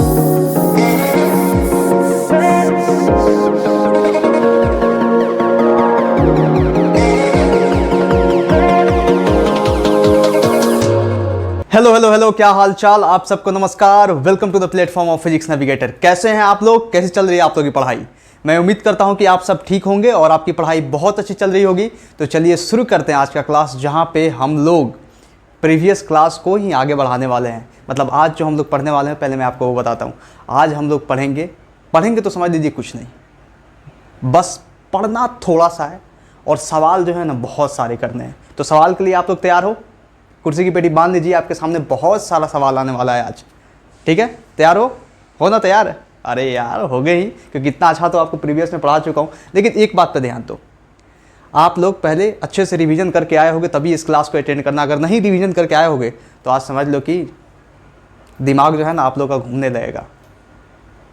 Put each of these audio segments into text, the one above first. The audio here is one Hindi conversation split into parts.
हेलो हेलो हेलो, क्या हाल चाल। आप सबको नमस्कार। Welcome to the platform of physics navigator. कैसे हैं आप लोग? कैसी चल रही है आप लोगों की पढ़ाई? मैं उम्मीद करता हूं कि आप सब ठीक होंगे और आपकी पढ़ाई बहुत अच्छी चल रही होगी। तो चलिए शुरू करते हैं आज का क्लास, जहां पे हम लोग प्रीवियस क्लास को ही आगे बढ़ाने वाले हैं। मतलब आज जो हम लोग पढ़ने वाले हैं, पहले मैं आपको वो बताता हूँ। आज हम लोग पढ़ेंगे तो समझ लीजिए कुछ नहीं, बस पढ़ना थोड़ा सा है और सवाल जो है ना बहुत सारे करने हैं। तो सवाल के लिए आप लोग तैयार हो? कुर्सी की पेटी बांध लीजिए, आपके सामने बहुत सारा सवाल आने वाला है आज। ठीक है, तैयार हो ना? तैयार? अरे यार हो गए ही, क्योंकि इतना अच्छा तो आपको प्रीवियस में पढ़ा चुका हूँ। लेकिन एक बात पे ध्यान दो, आप लोग पहले अच्छे से रिवीजन करके आए होगे तभी इस क्लास को अटेंड करना। अगर नहीं रिवीजन करके आए होगे तो आज समझ लो कि दिमाग जो है ना आप लोग का घूमने लगेगा।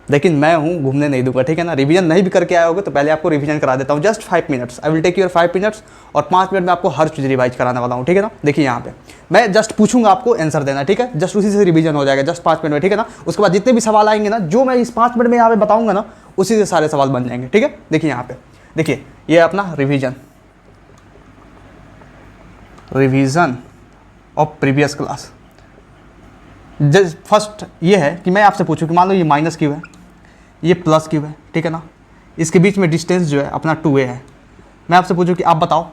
लेकिन मैं हूँ, घूमने नहीं दूंगा, ठीक है ना। रिवीजन नहीं भी करके आए होगे तो पहले आपको रिवीजन करा देता हूँ। Just 5 minutes, I will take your 5 minutes, और 5 मिनट में आपको हर चीज़ रिवाइज कराने वाला हूँ, ठीक है ना। देखिए यहाँ पे मैं जस्ट पूछूंगा, आपको आंसर देना, ठीक है। जस्ट उसी से रिवीजन हो जाएगा, जस्ट 5 मिनट में, ठीक है ना। उसके बाद जितने भी सवाल आएंगे ना, जो मैं इस 5 मिनट में यहाँ पे बताऊंगा ना, उसी से सारे सवाल बन जाएंगे, ठीक है। देखिए यहाँ पे, देखिए ये अपना revision of previous class. Just first ये है कि मैं आपसे पूछूं कि मान लो ये माइनस क्यू है, ये प्लस क्यू है, ठीक है ना। इसके बीच में डिस्टेंस जो है अपना 2a है। मैं आपसे पूछूं कि आप बताओ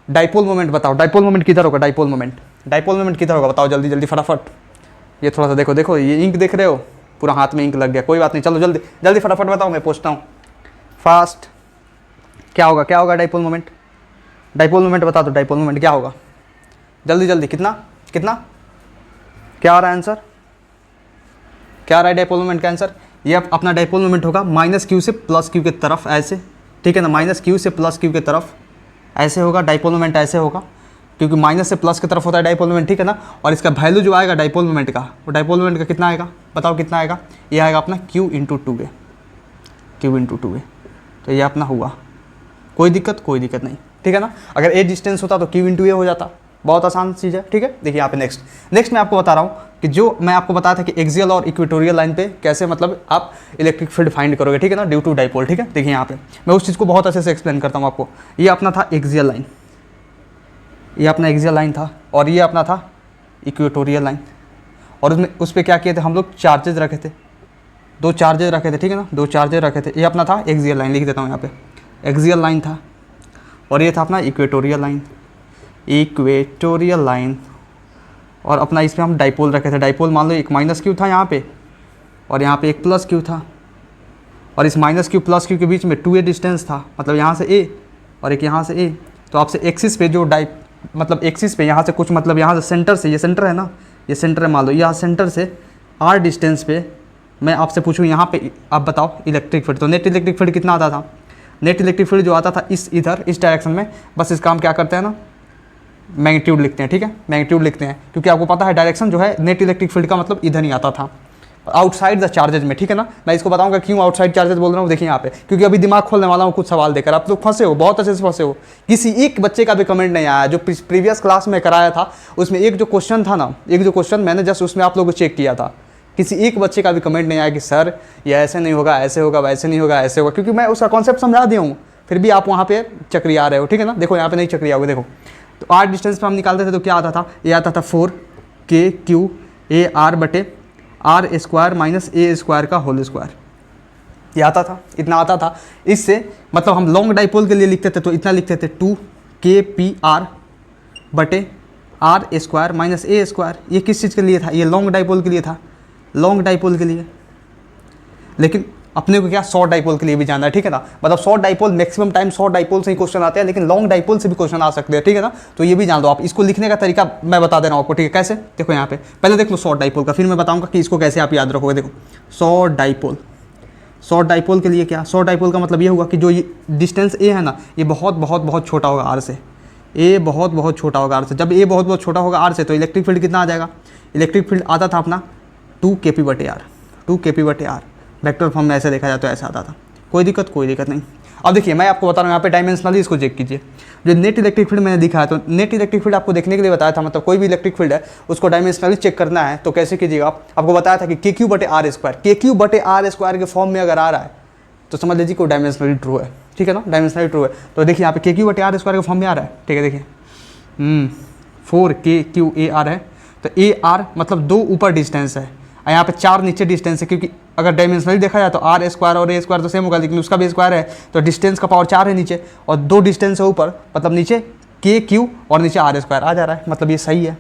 डाइपोल मोमेंट बताओ। डाइपोल मोमेंट किधर होगा? डाइपोल मोमेंट किधर होगा? बताओ जल्दी जल्दी फटाफट। ये थोड़ा सा देखो ये इंक देख रहे हो, पूरा हाथ में इंक लग गया। कोई बात नहीं, चलो जल्दी जल्दी फटाफट बताओ, मैं पूछता हूँ फास्ट। क्या होगा डाइपोल मोमेंट? डाइपोल मोमेंट बता दो, डाइपोल मोमेंट क्या होगा? जल्दी जल्दी, कितना क्या आ रहा है आंसर? क्या आ रहा है डाइपोल मोमेंट का आंसर? ये अपना डाइपोल मोमेंट होगा माइनस क्यू से प्लस क्यू की तरफ, ऐसे, ठीक है ना। माइनस क्यू से प्लस क्यू की तरफ ऐसे होगा डाइपोल मोमेंट, ऐसे होगा, क्योंकि माइनस से प्लस की तरफ होता है डाइपोल मोमेंट, ठीक है ना। और इसका वैल्यू जो आएगा डाइपोल मोमेंट का, वो डाइपोल मोमेंट का कितना आएगा? बताओ कितना आएगा? ये आएगा अपना Q इंटू 2a। तो ये अपना हुआ। कोई दिक्कत नहीं, ठीक है ना। अगर a डिस्टेंस होता तो Q इंटू a हो जाता। बहुत आसान चीज़ है, ठीक है। देखिए यहाँ पे नेक्स्ट मैं आपको बता रहा हूँ कि जो मैं आपको बताया था कि एक्सियल और इक्वेटोरियल लाइन पे कैसे मतलब आप इलेक्ट्रिक फील्ड फाइंड करोगे, ठीक है ना, ड्यू टू डाइपोल, ठीक है। देखिए यहाँ पे मैं उस चीज़ को बहुत अच्छे से एक्सप्लेन करता हूँ आपको। ये अपना था एक्सियल लाइन, ये अपना एक्सियल लाइन था, और ये अपना था इक्वेटोरियल लाइन। और उसमें उस पर क्या किए थे हम लोग? चार्जेज रखे थे, 2 चार्जेज रखे थे, ठीक है ना, 2 चार्जेज रखे थे। ये अपना था एक्सियल लाइन, लिख देता हूँ यहाँ पे, एक्सियल लाइन था। और ये था अपना इक्वेटोरियल लाइन। और अपना इसमें हम डाइपोल रखे थे। डाइपोल मान लो एक माइनस क्यू था यहाँ पे, और यहाँ पे एक प्लस क्यू था, और इस माइनस क्यू प्लस क्यू के बीच में 2a डिस्टेंस था, मतलब यहाँ से a और एक यहाँ से a। तो आपसे एक्सिस पे जो मतलब एक्सिस पे यहाँ से कुछ, मतलब यहाँ से सेंटर से, ये सेंटर है ना, ये सेंटर है, मान लो यहाँ सेंटर से r डिस्टेंस पे मैं आपसे पूछूँ यहाँ पे आप बताओ इलेक्ट्रिक फील्ड। तो नेट इलेक्ट्रिक फील्ड कितना आता था? नेट इलेक्ट्रिक फील्ड जो आता था इस डायरेक्शन में, बस इसका हम क्या करते हैं ना, मैग्नीट्यूड लिखते हैं, ठीक है, मैग्नीट्यूड लिखते हैं, क्योंकि आपको पता है डायरेक्शन जो है नेट इलेक्ट्रिक फील्ड का मतलब इधर नहीं आता था, आउटसाइड द चार्जेज में, ठीक है ना। मैं इसको बताऊंगा क्यों आउटसाइड चार्जेज बोल रहा हूँ। देखिए यहाँ पे, क्योंकि अभी दिमाग खोलने वाला हूँ कुछ सवाल देकर। आप लोग फंसे हो, बहुत अच्छे से फंसे हो। किसी एक बच्चे का भी कमेंट नहीं आया। जो प्रीवियस क्लास में कराया था उसमें एक जो क्वेश्चन था ना, एक जो क्वेश्चन मैंने जस्ट उसमें आप लोगों को चेक किया था, किसी एक बच्चे का भी कमेंट नहीं आया कि सर ये ऐसे नहीं होगा, ऐसे होगा, वैसे नहीं होगा, ऐसे होगा, क्योंकि मैं उसका कॉन्सेप्ट समझा दिया हूँ। फिर भी आप वहाँ पे चक्रिया रहे हो, ठीक है ना। देखो यहाँ पे नहीं चक्रिया होगा, देखो तो r डिस्टेंस पे हम निकालते थे तो क्या आता था? ये आता था 4kqa r बटे r square minus a square का होल स्क्वायर। ये आता था, इतना आता था। इससे मतलब हम लॉन्ग डाइपोल के लिए लिखते थे तो इतना लिखते थे 2kpr बटे r square minus a square. ये किस चीज़ के लिए था? ये लॉन्ग डाइपोल के लिए था, लॉन्ग डाइपोल के लिए। लेकिन अपने को क्या शॉर्ट डाइपोल के लिए भी जाना है, ठीक है ना। मतलब short dipole maximum time short dipole से ही क्वेश्चन आते हैं, लेकिन लॉन्ग डाइपोल से भी क्वेश्चन आ सकते हैं, ठीक है ना। तो ये भी जान दो आप। इसको लिखने का तरीका मैं बता दे रहा हूँ आपको, ठीक है। कैसे? देखो यहाँ पे पहले देख लो शॉर्ट डाइपोल का, फिर मैं बताऊँगा कि इसको कैसे आप याद रखोगे। देखो शॉर्ट डाइपोल के लिए क्या? शॉर्ट डाइपोल का मतलब ये होगा कि जो ये डिस्टेंस a है ना, ये बहुत छोटा होगा r से। a बहुत छोटा होगा r से। जब a बहुत छोटा होगा r से तो इलेक्ट्रिक फील्ड कितना आ जाएगा? इलेक्ट्रिक फील्ड आता था अपना 2kp/r। वेक्टर फॉर्म में ऐसे देखा जाए तो ऐसा आता था। कोई दिक्कत नहीं। अब देखिए मैं आपको बता रहा हूँ, यहाँ पे डायमेंशनली इसको चेक कीजिए। जो नेट इलेक्ट्रिक फील्ड मैंने दिखाया, तो नेट इलेक्ट्रिक फील्ड आपको देखने के लिए बताया था, मतलब कोई भी इलेक्ट्रिक फील्ड है उसको डायमेंशनली चेक करना है तो कैसे कीजिएगा आप। आपको बताया था कि के क्यू बटे आर स्क्वायर, के क्यू बटे आर स्क्वायर के फॉर्म में अगर आ रहा है तो समझ लीजिए को डायमेंशनली ट्रू है, ठीक है ना, डायमेंशनली ट्रू है। तो देखिए यहाँ पे के क्यू बटे आर स्क्वायर के फॉर्म में आ रहा है, ठीक है। देखिए 4 के क्यू ए आर है, तो ए आर मतलब 2 ऊपर डिस्टेंस है और यहाँ पे 4 नीचे डिस्टेंस है, क्योंकि अगर डायमेंशनली देखा जाए तो आर स्क्वायर और ए स्क्वायर तो सेम होगा, लेकिन उसका भी स्क्वायर है तो डिस्टेंस का पावर 4 है नीचे और 2 डिस्टेंस है ऊपर, मतलब नीचे के क्यू और नीचे आर स्क्वायर आ जा रहा है, मतलब ये सही है।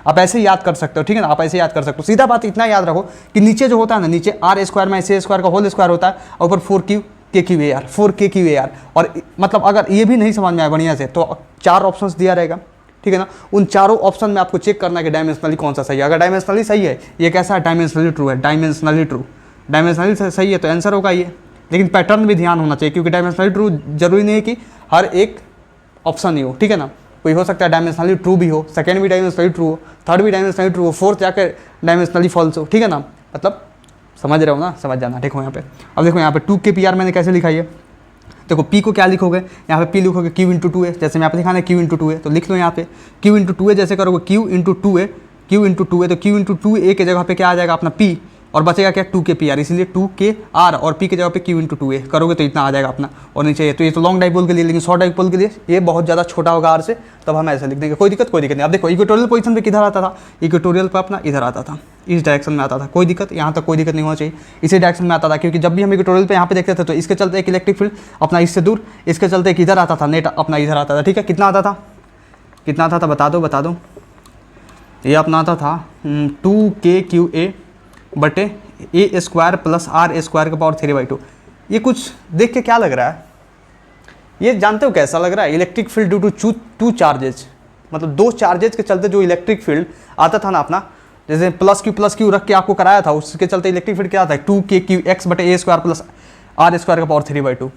आप ऐसे ही याद कर सकते हो, ठीक है ना, आप ऐसे याद कर सकते हो। सीधा बात इतना याद रखो कि नीचे जो होता है ना, नीचे आर स्क्वायर में ए स्क्वायर का होल स्क्वायर होता है और ऊपर 4 क्यू के क्यू ए आर, 4 के क्यू ए आर। और मतलब अगर ये भी नहीं समझ में आए बढ़िया से तो 4 ऑप्शंस दिया रहेगा, ठीक है ना। उन चारों ऑप्शन में आपको चेक करना है कि डायमेंशनली कौन सा सही है। अगर डायमेंशनली सही है, ये कैसा है, डायमेंशनली ट्रू है, डायमेंशनली ट्रू, डायमेंशनली सही है तो आंसर होगा ये। लेकिन पैटर्न भी ध्यान होना चाहिए, क्योंकि डायमेंशनली ट्रू जरूरी नहीं है कि हर एक ऑप्शन ही हो, ठीक है ना। कोई हो सकता है डायमेंशनली ट्रू भी हो, सेकेंड भी डायमेंशनली ट्रू हो, थर्ड भी डायमेंशनली ट्रू हो, फोर्थ जाकर डायमेंशनली फॉल्स हो, ठीक है ना। मतलब समझ रहे हो ना, समझ जाना। देखो यहाँ पे, अब देखो यहाँ पे 2 के पी आर मैंने कैसे लिखा है। देखो पी को क्या लिखोगे, यहाँ पे पी लिखोगे क्यू इंटू 2 है, जैसे मैं यहाँ पे लिखा है क्यू इंटू 2 है तो लिख लो यहाँ पे क्यू इंटू 2 है। जैसे करोगे क्यू इंटू 2 है, क्यू इंटू 2 है तो क्यू इंटू 2 ए के जगह पे क्या आ जाएगा अपना पी, और बचेगा क्या 2 के पी आर, इसीलिए 2 के आर और पी के जगह पे क्यू इंटू 2 ए करोगे तो इतना आ जाएगा अपना। और नीचे ये तो लॉन्ग डाइपोल के लिए, लेकिन शॉर्ट डाइपोल के लिए ये बहुत ज़्यादा छोटा होगा आर से, तब हम ऐसे लिख देंगे, कोई दिक्कत नहीं। अब देखो इक्वेटोरियल पोजीशन पे किधर आता था, इक्वेटोरियल पर अपना इधर आता था, इस डायरेक्शन में आता था, कोई दिक्कत यहाँ तक कोई दिक्कत नहीं होना चाहिए, इसी डायरेक्शन में आता था। क्योंकि जब भी हम इक्वेटोरियल पे यहाँ पे देखते थे तो इसके चलते एक इलेक्ट्रिक फील्ड अपना इससे दूर, इसके चलते एक इधर आता था, नेट अपना इधर आता था, ठीक है। कितना आता था, कितना आता था बता दो। ये अपना आता था 2 के क्यू ए बटे ए स्क्वायर प्लस आर स्क्वायर का पावर 3/2। ये कुछ देख के क्या लग रहा है, ये जानते हो कैसा लग रहा है, electric field due to 2 charges, मतलब 2 चार्जेज के चलते जो इलेक्ट्रिक फील्ड आता था ना अपना, जैसे प्लस क्यू रख के आपको कराया था, उसके चलते इलेक्ट्रिक फील्ड क्या आता है 2 के क्यू एक्स बटे ए स्क्वायर प्लस आर स्क्वायर का पावर 3/2।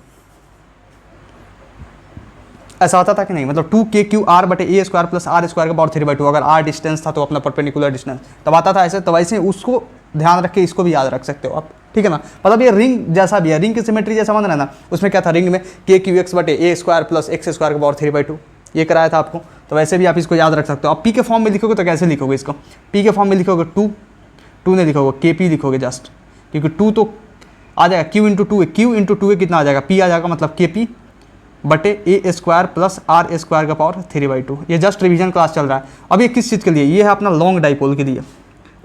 ऐसा होता था कि नहीं, मतलब 2 के क्यू आर बटे ए स्क्वायर प्लस आर स्क्वायर का पावर 3/2। अगर आर डिस्टेंस था तो अपना परपेंडिकुलर डिस्टेंस तब आता था ऐसे, तो वैसे उसको ध्यान रख के इसको भी याद रख सकते हो आप, ठीक है ना। मतलब ये रिंग जैसा भी है, रिंग की सिमेट्री जैसा मान रहे ना, उसमें क्या था, रिंग में के क्यू एक्स बटे ए स्क्वायर प्लस एक्स स्क्वायर का पावर 3/2 ये कराया था आपको, तो वैसे भी आप इसको याद रख सकते हो। आप पी के फॉर्म में लिखोगे तो कैसे लिखोगे इसको, पी के फॉर्म में लिखोगे 2 नहीं लिखोगे, के पी लिखोगे जस्ट, क्योंकि 2 तो आ जाएगा क्यू इंटू 2 है, क्यू इंटू 2 कितना आ जाएगा, पी आ जाएगा, मतलब के पी बटे ए स्क्वायर प्लस आर स्क्वायर का पावर 3/2। ये जस्ट रिवीजन क्लास चल रहा है। अब ये किस चीज़ के लिए, ये है अपना लॉन्ग डाइपोल के लिए,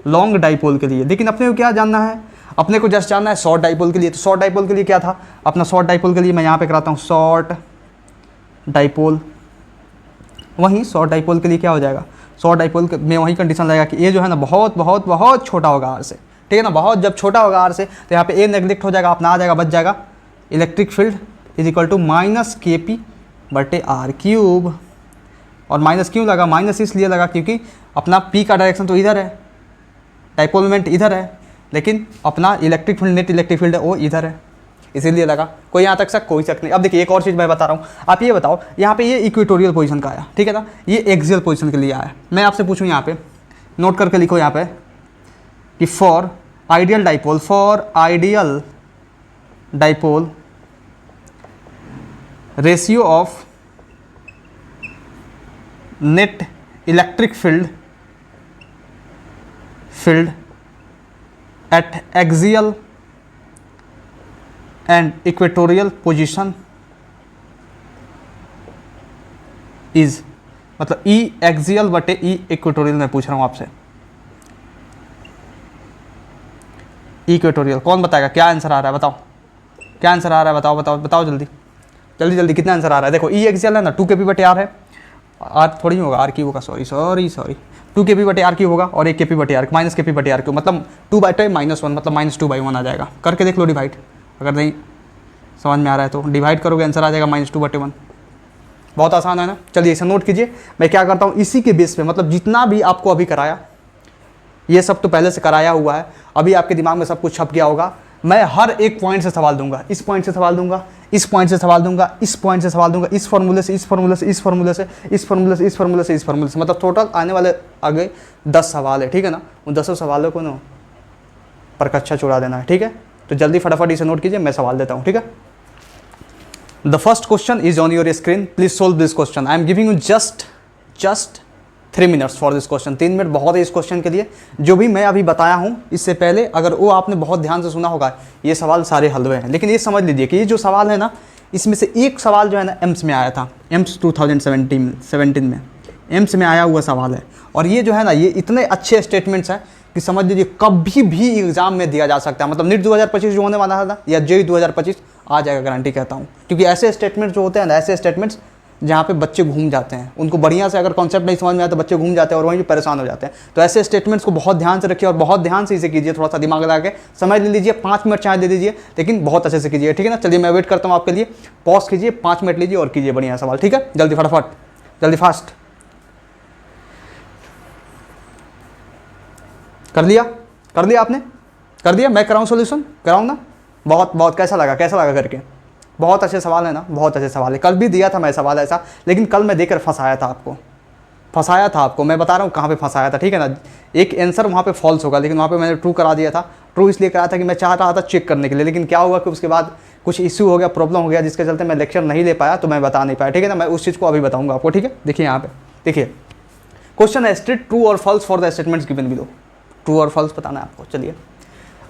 लॉन्ग डाइपोल के लिए। लेकिन अपने को क्या जानना है, अपने को जस्ट जानना है शॉर्ट डाइपोल के लिए। तो शॉर्ट डाइपोल के लिए क्या था अपना, शॉर्ट डाइपोल के लिए मैं यहाँ पे कराता हूँ शॉर्ट डाइपोल। वहीं शॉर्ट डाइपोल के लिए क्या हो जाएगा, शॉर्ट डाइपोल में वही कंडीशन लगेगा कि ए जो है ना बहुत बहुत बहुत छोटा होगा आर से, ठीक है ना। बहुत जब छोटा होगा आर से तो यहाँ पे ए नेग्लेक्ट हो जाएगा, अपना आ जाएगा, बच जाएगा electric field is equal to minus K P बटे आर क्यूब। और माइनस क्यों लगा, माइनस इसलिए लगा क्योंकि अपना पी का डायरेक्शन तो इधर है, डाइपोल मोमेंट इधर है, लेकिन अपना electric field net electric field है वो इधर है, इसीलिए लगा। कोई यहाँ तक कोई शक नहीं। अब देखिए एक और चीज़ मैं बता रहा हूँ, आप ये बताओ, यहाँ पे ये इक्वेटोरियल पोजीशन का आया, ठीक है ना, ये एक्सियल पोजीशन के लिए आया। मैं आपसे पूछूँ यहाँ पे, नोट करके लिखो यहाँ पे कि for ideal dipole ratio of net electric field eight axial and equatorial position is, मतलब ई एक्सियल बटे ई इक्वेटोरियल मैं पूछ रहा हूं आपसे, इक्वेटोरियल कौन बताएगा, क्या आंसर आ रहा है बताओ, क्या आंसर आ रहा है बताओ बताओ बताओ जल्दी जल्दी जल्दी, कितना आंसर आ रहा है। देखो ई एक्सियल है ना, 2 के पी बटे आर है, आर थोड़ी होगा, आर क्यू होगा, सॉरी 2 के पी बटे आर क्यू होगा और 1 के पी बटे आर माइनस के पी बटे आर क्यू, मतलब 2/-1 मतलब -2/1 आ जाएगा। करके देख लो डिवाइड, अगर नहीं समझ में आ रहा है तो डिवाइड करोगे आंसर आ जाएगा -2/1। बहुत आसान है ना। चलिए इसे नोट कीजिए। मैं क्या करता हूँ इसी के बेस पे, मतलब जितना भी आपको अभी कराया, ये सब तो पहले से कराया हुआ है, अभी आपके दिमाग में सब कुछ छप गया होगा। मैं हर एक पॉइंट से सवाल दूंगा, इस पॉइंट से सवाल दूंगा, इस पॉइंट से सवाल दूंगा, इस पॉइंट से सवाल दूंगा, इस फॉर्मूले से, इस फॉर्मूले से, इस फॉर्मूले से, इस फॉर्मूले से, इस फॉर्मूले से, इस फॉर्मूले से, मतलब टोटल आने वाले आगे 10 सवाल है, ठीक है ना। उन 10 सवालों को ना पर कच्छा छुड़ा देना है, ठीक है। तो जल्दी फटाफट इसे नोट कीजिए, मैं सवाल देता हूँ, ठीक है। The first question is on your screen, please solve this question. I am giving you just 3 minutes for this question. 3 minute बहुत है इस क्वेश्चन के लिए। जो भी मैं अभी बताया हूँ इससे पहले अगर वो आपने बहुत ध्यान से सुना होगा, ये सवाल सारे हल हुए हैं। लेकिन ये समझ लीजिए कि ये जो सवाल है ना, इसमें से एक सवाल जो है ना एम्स में आया था, एम्स 2017 में एम्स में आया हुआ सवाल है। और ये जो है ना, ये इतने अच्छे स्टेटमेंट्स हैं कि समझ लीजिए कभी भी एग्जाम में दिया जा सकता है। मतलब नीट 2025 जो होने वाला था या जेईई 2025 आ जाएगा, गारंटी कहता हूँ। क्योंकि ऐसे स्टेटमेंट्स जो होते हैं ना, ऐसे स्टेटमेंट्स जहाँ पे बच्चे घूम जाते हैं, उनको बढ़िया से अगर कॉन्सेप्ट नहीं समझ में आता, बच्चे घूम जाते हैं और वहीं परेशान हो जाते हैं। तो ऐसे स्टेटमेंट्स को बहुत ध्यान से रखिए और बहुत ध्यान से इसे कीजिए, थोड़ा सा दिमाग लगा के समझ लीजिए। 5 मिनट चाहे दे दीजिए, लेकिन बहुत अच्छे से कीजिए, ठीक है ना। चलिए मैं वेट करता हूँ आपके लिए, पॉज कीजिए, 5 मिनट लीजिए और कीजिए बढ़िया सवाल, ठीक है। जल्दी फटाफट, जल्दी फास्ट। कर लिया आपने, कर दिया। मैं कराऊँ सोल्यूशन, कराऊँ ना। बहुत कैसा लगा करके? बहुत अच्छे सवाल है ना, बहुत अच्छे सवाल है। कल भी दिया था मैं सवाल ऐसा, लेकिन कल मैं देकर फंसाया था आपको। मैं बता रहा हूँ कहाँ पे फंसाया था, ठीक है ना। एक आंसर वहाँ पे फॉल्स होगा, लेकिन वहाँ पे मैंने ट्रू करा दिया था। ट्रू इसलिए करा था कि मैं चाह रहा था चेक करने के लिए, लेकिन क्या हुआ कि उसके बाद कुछ इश्यू हो गया, प्रॉब्लम हो गया, जिसके चलते मैं लेक्चर नहीं ले पाया, तो मैं बता नहीं पाया, ठीक है ना। मैं उस चीज़ को अभी बताऊँगा आपको, ठीक है। देखिए यहाँ पे, देखिए क्वेश्चन है स्टेट ट्रू और false for the statements given below. True और फॉल्स बताना है आपको। चलिए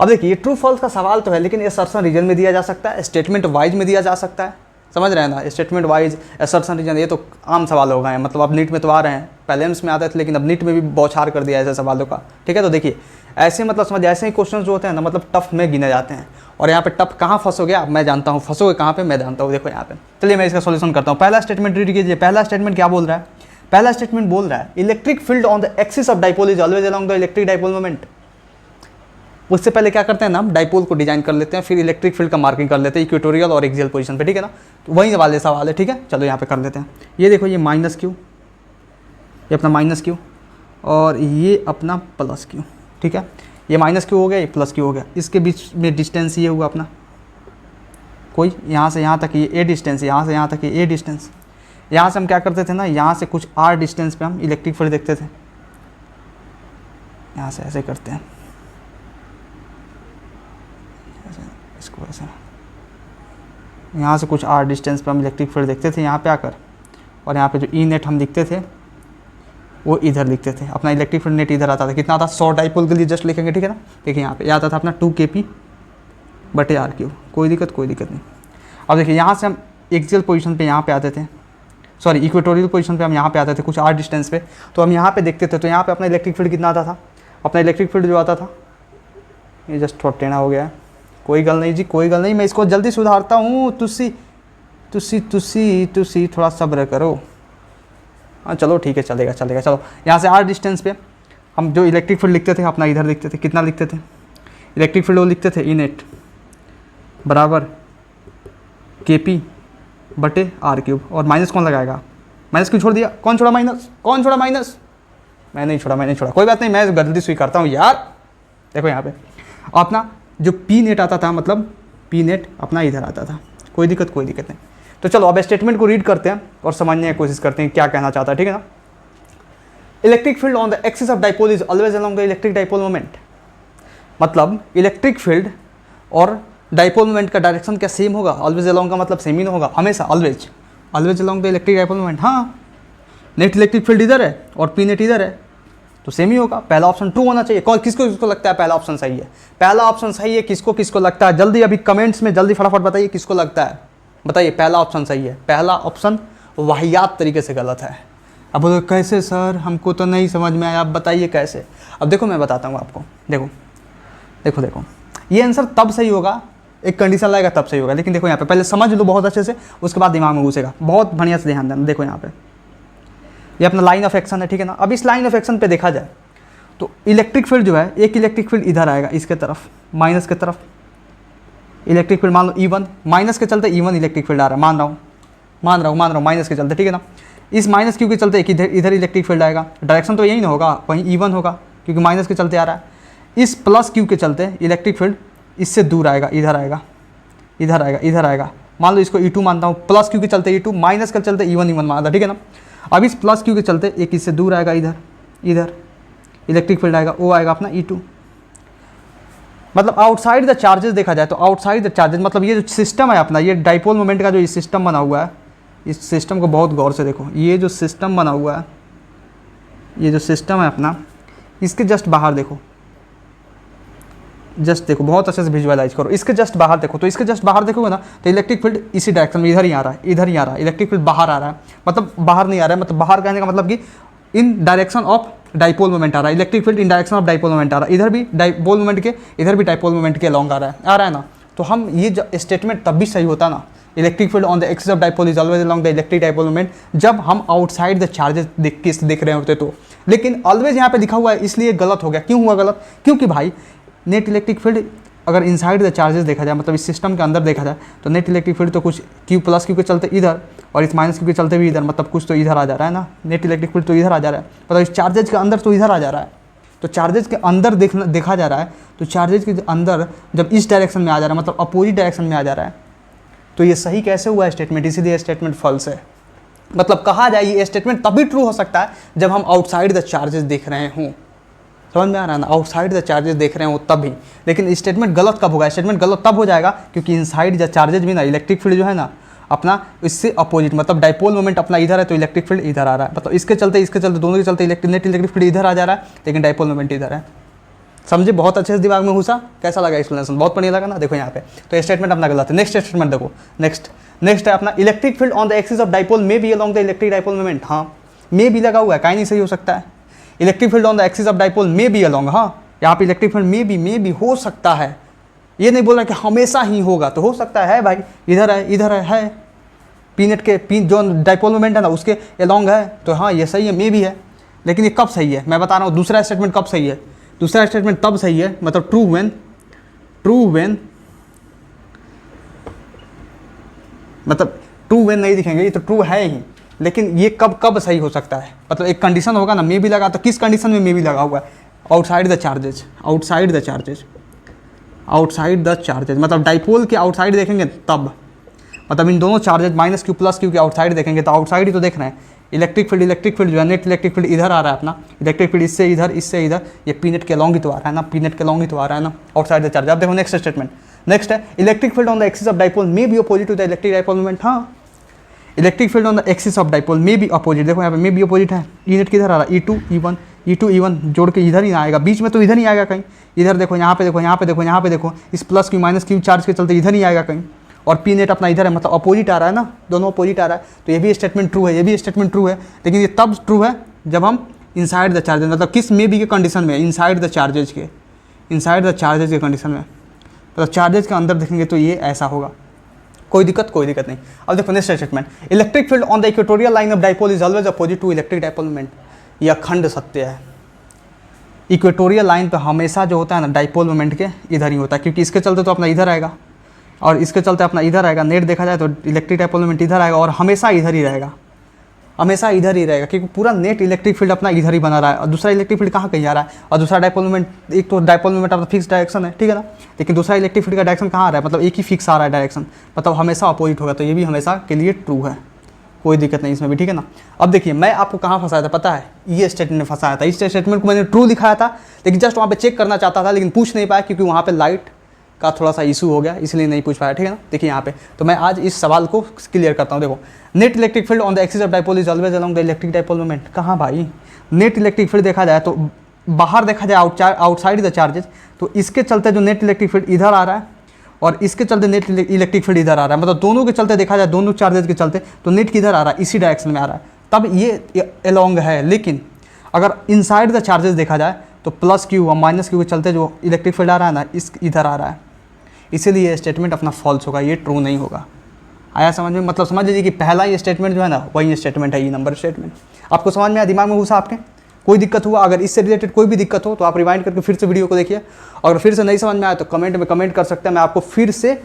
अब देखिए, ट्रू फॉल्स का सवाल तो है, लेकिन असर्शन रीजन में दिया जा सकता है, स्टेटमेंट वाइज में दिया जा सकता है। समझ रहे हैं ना, स्टेटमेंट वाइज, असर्शन रीजन, ये तो आम सवाल हो गए हैं। मतलब अब नीट में तो आ रहे हैं, पहले एम्स में आते थे, लेकिन अब नीट में भी बौछार कर दिया ऐसे सवालों का, ठीक है। तो देखिए ऐसे मतलब समझ, ऐसे ही क्वेश्चन जो होते हैं ना, मतलब टफ में गिने जाते हैं। और यहाँ पे टफ कहाँ फंसोगे आप, मैं जानता हूँ फंसोगे कहाँ पे, मैं जानता हूँ। देखो यहाँ पे, चलिए मैं इसका सोल्यूशन करता हूँ। पहला स्टेटमेंट रीड कीजिए। पहला स्टेटमेंट क्या बोल रहा है? पहला स्टेटमेंट बोल रहा है electric field on the axis of dipole is always along the electric dipole moment. उससे पहले क्या करते हैं ना, हम डाइपोल को डिजाइन कर लेते हैं, फिर इलेक्ट्रिक फील्ड का मार्किंग कर लेते हैं इक्वेटोरियल और एक्सियल पोजीशन पे, ठीक है ना। तो वही वाले सवाल है, ठीक है। चलो यहाँ पे कर लेते हैं। ये देखो, ये माइनस क्यू, ये अपना माइनस क्यू, और ये अपना प्लस क्यू, ठीक है। ये माइनस क्यू हो गया, ये प्लस क्यू हो गया। इसके बीच में डिस्टेंस ये हुआ अपना, कोई यहाँ से यहाँ तक ये ए डिस्टेंस, यहाँ से यहाँ तक ये ए डिस्टेंस। यहाँ से हम क्या करते थे ना, यहाँ से कुछ आर डिस्टेंस पे हम इलेक्ट्रिक फील्ड देखते थे। यहाँ से ऐसे करते हैं, इसको ऐसे, यहाँ से कुछ आर डिस्टेंस पे हम इलेक्ट्रिक फील्ड देखते थे यहाँ पे आकर। और यहाँ पे जो ई नेट हम लिखते थे वो इधर लिखते थे। अपना इलेक्ट्रिक फील्ड नेट इधर आता था। कितना आता? 100 डाइपोल के लिए जस्ट लिखेंगे, ठीक है ना। देखिए यहाँ पे आता था अपना 2 kp/r3। कोई दिक्कत नहीं। अब देखिए यहाँ से हम एक्सियल पोजीशन पे यहाँ पे आते थे, सॉरी इक्वेटोरियल पोजीशन पे हम यहाँ पे आते थे कुछ आर डिस्टेंस पे। तो हम यहाँ पे देखते थे, तो यहाँ पे अपना इलेक्ट्रिक फील्ड कितना आता था? अपना इलेक्ट्रिक फील्ड जो आता था, ये जस्ट थोड़ा टेढ़ा हो गया है, कोई गल नहीं जी, कोई गल नहीं, मैं इसको जल्दी सुधारता हूँ। तुसी थोड़ा सब्र करो। हाँ चलो ठीक है, चलेगा। चलो यहाँ से आर डिस्टेंस पे हम जो इलेक्ट्रिक फील्ड लिखते थे अपना इधर लिखते थे। कितना लिखते थे इलेक्ट्रिक फील्ड? वो लिखते थे ई नेट बराबर kp/r3। और माइनस कौन लगाएगा? माइनस क्यों छोड़ दिया? कौन छोड़ा माइनस? मैं नहीं छोड़ा। कोई बात नहीं, मैं गलती स्वीकारता हूँ यार। देखो यहाँ पे अपना जो पी नेट आता था, मतलब पी नेट अपना इधर आता था। कोई दिक्कत नहीं। तो चलो अब स्टेटमेंट को रीड करते हैं और समझने की कोशिश करते हैं क्या कहना चाहता है, ठीक है ना। Electric field on the axis of dipole is always along the electric dipole moment. मतलब इलेक्ट्रिक फील्ड और डाइपोल मोमेंट का डायरेक्शन क्या सेम होगा? ऑलवेज अलोंग का मतलब सेम ही ना होगा हमेशा, always along the electric dipole moment. हाँ, नेट इलेक्ट्रिक फील्ड इधर है और पी नेट इधर है, तो सेम ही होगा। पहला ऑप्शन ट्रू होना चाहिए। किसको लगता है पहला ऑप्शन सही है? पहला ऑप्शन सही है। किसको लगता है? जल्दी अभी कमेंट्स में जल्दी फटाफट बताइए किसको लगता है। बताइए पहला ऑप्शन सही है। पहला ऑप्शन वाहियात तरीके से गलत है। अब बोलो कैसे सर, हमको तो नहीं समझ में आया, आप बताइए कैसे। अब देखो मैं बताता हूँ आपको। देखो ये आंसर तब सही होगा, एक कंडीशन लाएगा तब सही होगा। लेकिन देखो यहाँ पे पहले समझ लो बहुत अच्छे से, उसके बाद दिमाग में घुसेगा। बहुत बढ़िया से ध्यान देना। देखो यहाँ पे ये अपना लाइन ऑफ एक्शन है, ठीक है ना। अब इस लाइन ऑफ एक्शन पे देखा जाए तो इलेक्ट्रिक फील्ड जो है, एक इलेक्ट्रिक फील्ड इधर आएगा इसके तरफ, माइनस के तरफ इलेक्ट्रिक फील्ड मान लो E1, माइनस के चलते E1 इलेक्ट्रिक फील्ड आ रहा है। मान रहा हूँ माइनस के चलते, ठीक है ना। इस माइनस क्यू के चलते एक इधर इलेक्ट्रिक फील्ड आएगा। डायरेक्शन तो यही ना होगा, वहीं E1 होगा क्योंकि माइनस के चलते आ रहा है। इस प्लस क्यू के चलते इलेक्ट्रिक फील्ड इससे दूर आएगा, इधर आएगा। मान लो इसको E2 मानता हूँ, प्लस क्यू के चलते E2, माइनस के चलते E1 मानता, ठीक है ना। अब इस प्लस क्यू के चलते एक इससे दूर आएगा, इधर इलेक्ट्रिक फील्ड आएगा, वो आएगा अपना E2। मतलब आउटसाइड द चार्जेस देखा जाए तो आउटसाइड द चार्जेस मतलब ये जो सिस्टम है अपना, ये डाइपोल मोमेंट का जो ये सिस्टम बना हुआ है, इस सिस्टम को बहुत गौर से देखो। ये जो सिस्टम बना हुआ है, ये जो सिस्टम है अपना, इसके जस्ट बाहर देखो, जस्ट देखो, बहुत अच्छे से विजुअलाइज करो। इसके जस्ट बाहर देखो, तो इसके जस्ट बाहर देखोगे ना तो इलेक्ट्रिक फील्ड इसी डायरेक्शन में इधर ही आ रहा है, इधर ही आ रहा है। इलेक्ट्रिक फील्ड बाहर आ रहा है, मतलब बाहर नहीं आ रहा है, मतलब बाहर कहने का मतलब कि in direction of dipole moment आ रहा है। Electric field in direction of dipole moment आ रहा है, इधर भी डाइपोल मोमेंट के, इधर भी डाइपोल मोमेंट के अलॉन्ग आ रहा है ना। तो हम ये स्टेटमेंट तब भी सही होता ना, electric field on the axis of dipole is always along the electric dipole moment, जब हम आउटसाइड द चार्जेस देख रहे होते तो। लेकिन ऑलवेज यहाँ पे लिखा हुआ है, इसलिए गलत हो गया। क्यों हुआ गलत? क्योंकि भाई नेट इलेक्ट्रिक फील्ड अगर इनसाइड द चार्जेस देखा जाए, मतलब इस सिस्टम के अंदर देखा जाए, तो नेट इलेक्ट्रिक फील्ड तो कुछ क्यू प्लस क्यू के चलते इधर और इस माइनस क्यू के चलते भी इधर, मतलब कुछ तो इधर आ जा रहा है ना। नेट इलेक्ट्रिक फील्ड तो इधर आ जा रहा है, मतलब इस चार्जेज के अंदर तो इधर आ जा रहा है। तो चार्जेज के अंदर देखा जा रहा है, तो चार्जेज के अंदर जब इस डायरेक्शन में आ जा रहा है, मतलब अपोजिट डायरेक्शन में आ जा रहा है, तो ये सही कैसे हुआ स्टेटमेंट? इसीलिए स्टेटमेंट फॉल्स है। मतलब कहा जाए ये स्टेटमेंट तभी ट्रू हो सकता है जब हम आउटसाइड द चार्जेस देख रहे हों। समझ में आ रहा है ना? आउटसाइड द चार्जेस देख रहे हो तभी। लेकिन स्टेटमेंट गलत कब होगा? स्टेटमेंट गलत तब हो जाएगा क्योंकि इनसाइड द चार्जेस भी ना इलेक्ट्रिक फील्ड जो है ना अपना इससे अपोजिट, मतलब डाइपोल मोमेंट अपना इधर है तो इलेक्ट्रिक फील्ड इधर आ रहा है, मतलब इसके चलते दोनों के चलते नेट इलेक्ट्रिक फील्ड इधर आ जा रहा है, लेकिन डाइपोल मोमेंट इधर है। समझे? बहुत अच्छे से दिमाग में घुसा। कैसा लगा एक्सप्लेनेशन? बहुत बढ़िया लगा ना? देखो यहाँ पे तो ये स्टेटमेंट अपना गलत है। नेक्स्ट स्टेटमेंट देखो, नेक्स्ट है अपना electric field on the axis of dipole may B along the electric dipole moment. हाँ, मे भी लगा हुआ है, काहे नहीं सही हो सकता है? Electric field on the axis of dipole may B along, हाँ यहाँ पे इलेक्ट्रिक फील्ड मे बी हो सकता है, ये नहीं बोल रहा कि हमेशा ही होगा, तो हो सकता है भाई, इधर है पीनेट के जो डाइपोल मोमेंट है ना उसके अलोंग है, तो हाँ ये सही है, मे भी है। लेकिन ये कब सही है मैं बता रहा हूँ। दूसरा स्टेटमेंट कब सही है? दूसरा स्टेटमेंट तब सही है, मतलब ट्रू व्हेन मतलब ट्रू व्हेन नहीं दिखेंगे, ये तो ट्रू है ही, लेकिन ये कब सही हो सकता है? मतलब एक कंडीशन होगा ना, मे भी लगा, तो किस कंडीशन में मे भी लगा हुआ है? आउटसाइड द चार्जेज, मतलब डाइपोल के आउटसाइड देखेंगे तब, मतलब इन दोनों charges minus Q plus Q के आउटसाइड देखेंगे तो आउटसाइड ही तो देख रहे हैं। इलेक्ट्रिक फील्ड जो है, नेट इलेक्ट्रिक फील्ड इधर आ रहा है अपना, इलेक्ट्रिक फील्ड इससे इधर, ये पीनेट के लॉन्ग ही तो आ रहा है ना, पीनेट के लॉन्ग ही तो आ रहा है ना, आउटसाइड द चार्ज। अब देखो नेक्स्ट स्टेटमेंट, नेक्स्ट है electric field on the axis of dipole may be opposite to the electric dipole moment. हाँ, electric field on the axis of dipole may be opposite, देखो यहाँ पे मे बी अपोजिट है। ई नेट किधर आ रहा है? E2 E1 जोड़ के इधर ही आएगा, बीच में तो इधर ही आएगा कहीं, इधर देखो, यहाँ पे देखो, इस plus Q minus Q charge के चलते इधर ही आएगा कहीं, और पी नेट अपना इधर है, मतलब अपोजिट आ रहा है ना, दोनों अपोजिट आ रहा है, तो ये भी स्टेटमेंट ट्रू है, ये भी स्टेटमेंट ट्रू है। लेकिन ये तब ट्रू है जब हम इनसाइड द चार्जेज, मतलब किस मे बी के कंडीशन में? इनसाइड द चार्जेज के कंडीशन में, मतलब चार्जेज के अंदर देखेंगे तो ये ऐसा होगा। कोई दिक्कत नहीं। अब देखो next statement, electric field on the equatorial line of dipole is always opposite to electric dipole moment. यह अखंड सत्य है। इक्वेटोरियल लाइन पे हमेशा जो होता है ना डाइपोल मोमेंट के इधर ही होता है, क्योंकि इसके चलते तो अपना इधर आएगा और इसके चलते अपना इधर आएगा। नेट देखा जाए तो इलेक्ट्रिक डाइपोल मोमेंट इधर आएगा और हमेशा इधर ही रहेगा, क्योंकि पूरा नेट इलेक्ट्रिक फील्ड अपना इधर ही बना रहा है और दूसरा इलेक्ट्रिक फील्ड कहाँ कहीं आ रहा है। और दूसरा डाइपोल मोमेंट, एक तो डाइपोल मोमेंट अपना फिक्स डायरेक्शन है, ठीक है ना, लेकिन दूसरा इलेक्ट्रिक फील्ड का डायरेक्शन कहाँ आ रहा है? मतलब एक ही फिक्स आ रहा है डायरेक्शन, मतलब हमेशा अपोजिट होगा, तो ये भी हमेशा के लिए ट्रू है, कोई दिक्कत नहीं इसमें भी, ठीक है ना। अब देखिए मैं आपको कहाँ फंसाया था पता है? ये स्टेटमेंट में फंसाया था। इस स्टेटमेंट को मैंने ट्रू दिखाया था, लेकिन जस्ट वहाँ पे चेक करना चाहता था, लेकिन पूछ नहीं पाया क्योंकि वहाँ पे लाइट का थोड़ा सा इशू हो गया, इसलिए नहीं पूछ पाया, ठीक है ना। देखिए यहाँ पे तो मैं आज इस सवाल को क्लियर करता हूँ। देखो, net electric field on the axis of dipole is always along the electric dipole moment. कहाँ भाई? नेट इलेक्ट्रिक फील्ड देखा जाए तो बाहर देखा जाए आउटसाइड द चार्जेज, तो इसके चलते जो नेट इलेक्ट्रिक फील्ड इधर आ रहा है और इसके चलते नेट इलेक्ट्रिक फील्ड इधर आ रहा है, मतलब दोनों के चलते देखा जाए, दोनों चार्जेज के चलते, तो नेट किधर आ रहा है? इसी डायरेक्शन में आ रहा है, तब ये अलोंग है। लेकिन अगर इनसाइड द चार्जेस देखा जाए तो प्लस क्यू और माइनस क्यू के चलते जो इलेक्ट्रिक फील्ड आ रहा है ना, इस इधर आ रहा है, इसीलिए ये स्टेटमेंट अपना फॉल्स होगा, ये ट्रू नहीं होगा। आया समझ में? मतलब समझ लीजिए कि पहला ये स्टेटमेंट जो है ना वही स्टेटमेंट है, ये नंबर स्टेटमेंट। आपको समझ में आया? दिमाग में घुसा आपके? कोई दिक्कत हुआ? अगर इससे रिलेटेड कोई भी दिक्कत हो तो आप रिवाइंड करके फिर से वीडियो को देखिए, और फिर से नहीं समझ में आया तो कमेंट में कमेंट कर सकते हैं। मैं आपको फिर से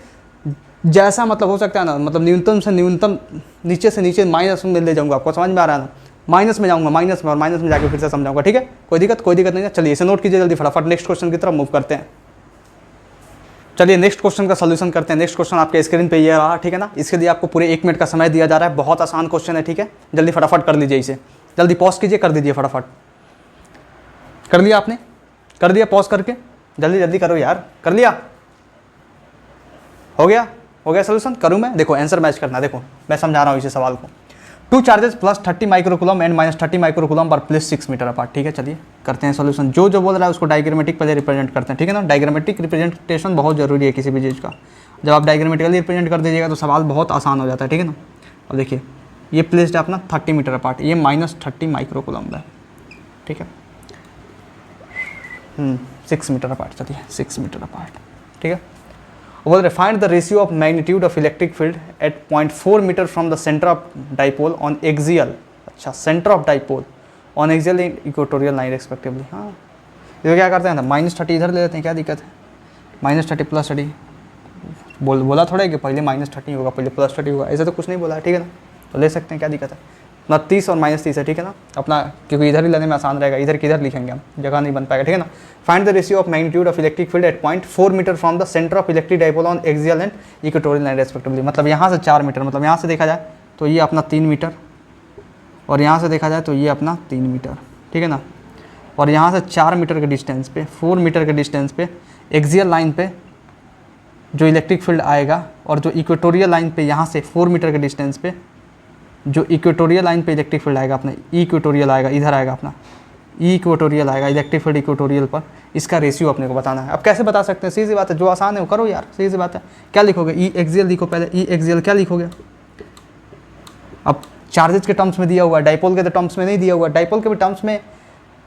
जैसा मतलब हो सकता है ना, मतलब न्यूनतम से न्यूनतम, नीचे से नीचे माइनस में ले जाऊँगा। आपको समझ में आ रहा है ना? माइनस में जाऊँगा, माइनस में जाकर फिर से समझाऊंगा, ठीक है। कोई दिक्कत नहीं है। चलिए इसे नोट कीजिए जल्दी फटाफट, नेक्स्ट क्वेश्चन की तरफ मूव करते हैं। चलिए नेक्स्ट क्वेश्चन का सॉल्यूशन करते हैं। नेक्स्ट क्वेश्चन आपके स्क्रीन पे ये रहा, ठीक है ना। इसके लिए आपको पूरे 1 मिनट का समय दिया जा रहा है। बहुत आसान क्वेश्चन है, ठीक है। जल्दी फटाफट कर लीजिए इसे, जल्दी पॉज कीजिए, कर दीजिए फटाफट। कर लिया आपने? कर दिया पॉज करके? जल्दी जल्दी करो यार, कर लिया, हो गया सोल्यूशन। करूँ मैं, देखो आंसर मैच करना, देखो मैं समझा रहा हूँ इसी सवाल को। 2 charges plus 30 microcoulomb and minus 30 microcoulomb पर प्लेस 6 मीटर अपार्ट। ठीक है, चलिए करते हैं सॉल्यूशन। जो बोल रहा है उसको डायग्रामेटिक पहले रिप्रेजेंट करते हैं, ठीक है ना। डायग्रामेटिक रिप्रेजेंटेशन बहुत जरूरी है किसी भी चीज़ का। जब आप डायग्रामेटिकली रिप्रेजेंट कर दीजिएगा तो सवाल बहुत आसान हो जाता है, ठीक है ना। अब देखिए ये प्लेस्ड है अपना 30 मीटर अपार्ट, ये माइनस 30 माइक्रोकुलम है, ठीक है। 6 मीटर अपार्ट, चलिए 6 मीटर अपार्ट, ठीक है। बोल रहे find the ratio of magnitude of electric field at 0.4 metre from the centre of dipole on axial, अच्छा centre of dipole on axial in equatorial line respectively. हाँ, ये क्या करते हैं ना, -30 इधर ले लेते हैं, क्या दिक्कत है। -30 + 30 बोला थोड़ा है कि पहले -30 होगा, पहले +30 होगा, ऐसा तो कुछ नहीं बोला है, ठीक है ना। तो ले सकते हैं, क्या दिक्कत है। अपना 30 और -30 है, ठीक है ना अपना, क्योंकि इधर ही लेने में आसान रहेगा, इधर किधर लिखेंगे हम, जगह नहीं बन पाएगा, ठीक है ना। Find the ratio of magnitude of electric field at 0.4 metre from the centre of electric dipole on axial and equatorial line respectively. मतलब यहाँ से 4 मीटर, मतलब यहाँ से देखा जाए तो ये अपना 3 मीटर, और यहाँ से देखा जाए तो ये अपना 3 मीटर, ठीक है ना। और यहाँ से 4 मीटर के डिस्टेंस पे, 4 मीटर के डिस्टेंस पे एक्सियल लाइन पे जो इलेक्ट्रिक फील्ड आएगा, और जो इक्वेटोरियल लाइन पे यहाँ से 4 मीटर के डिस्टेंस पे जो इक्वेटोरियल लाइन पे इलेक्ट्रिक फील्ड आएगा अपना, इक्वेटोरियल आएगा, इधर आएगा अपना इक्वेटोरियल आएगा, इलेक्ट्रिक फील्ड इक्वेटोरियल पर, इसका रेशियो अपने को बताना है। अब कैसे बता सकते हैं, सीधी सी बात है, जो आसान है वो करो यार, सीधी सी बात है। क्या लिखोगे, ई एक्सियल लिखो पहले, ई एक्सियल क्या लिखोगे। अब चार्जेस के टर्म्स में दिया हुआ है, डाइपोल के तो टर्म्स में नहीं दिया हुआ है, डाइपोल के भी टर्म्स में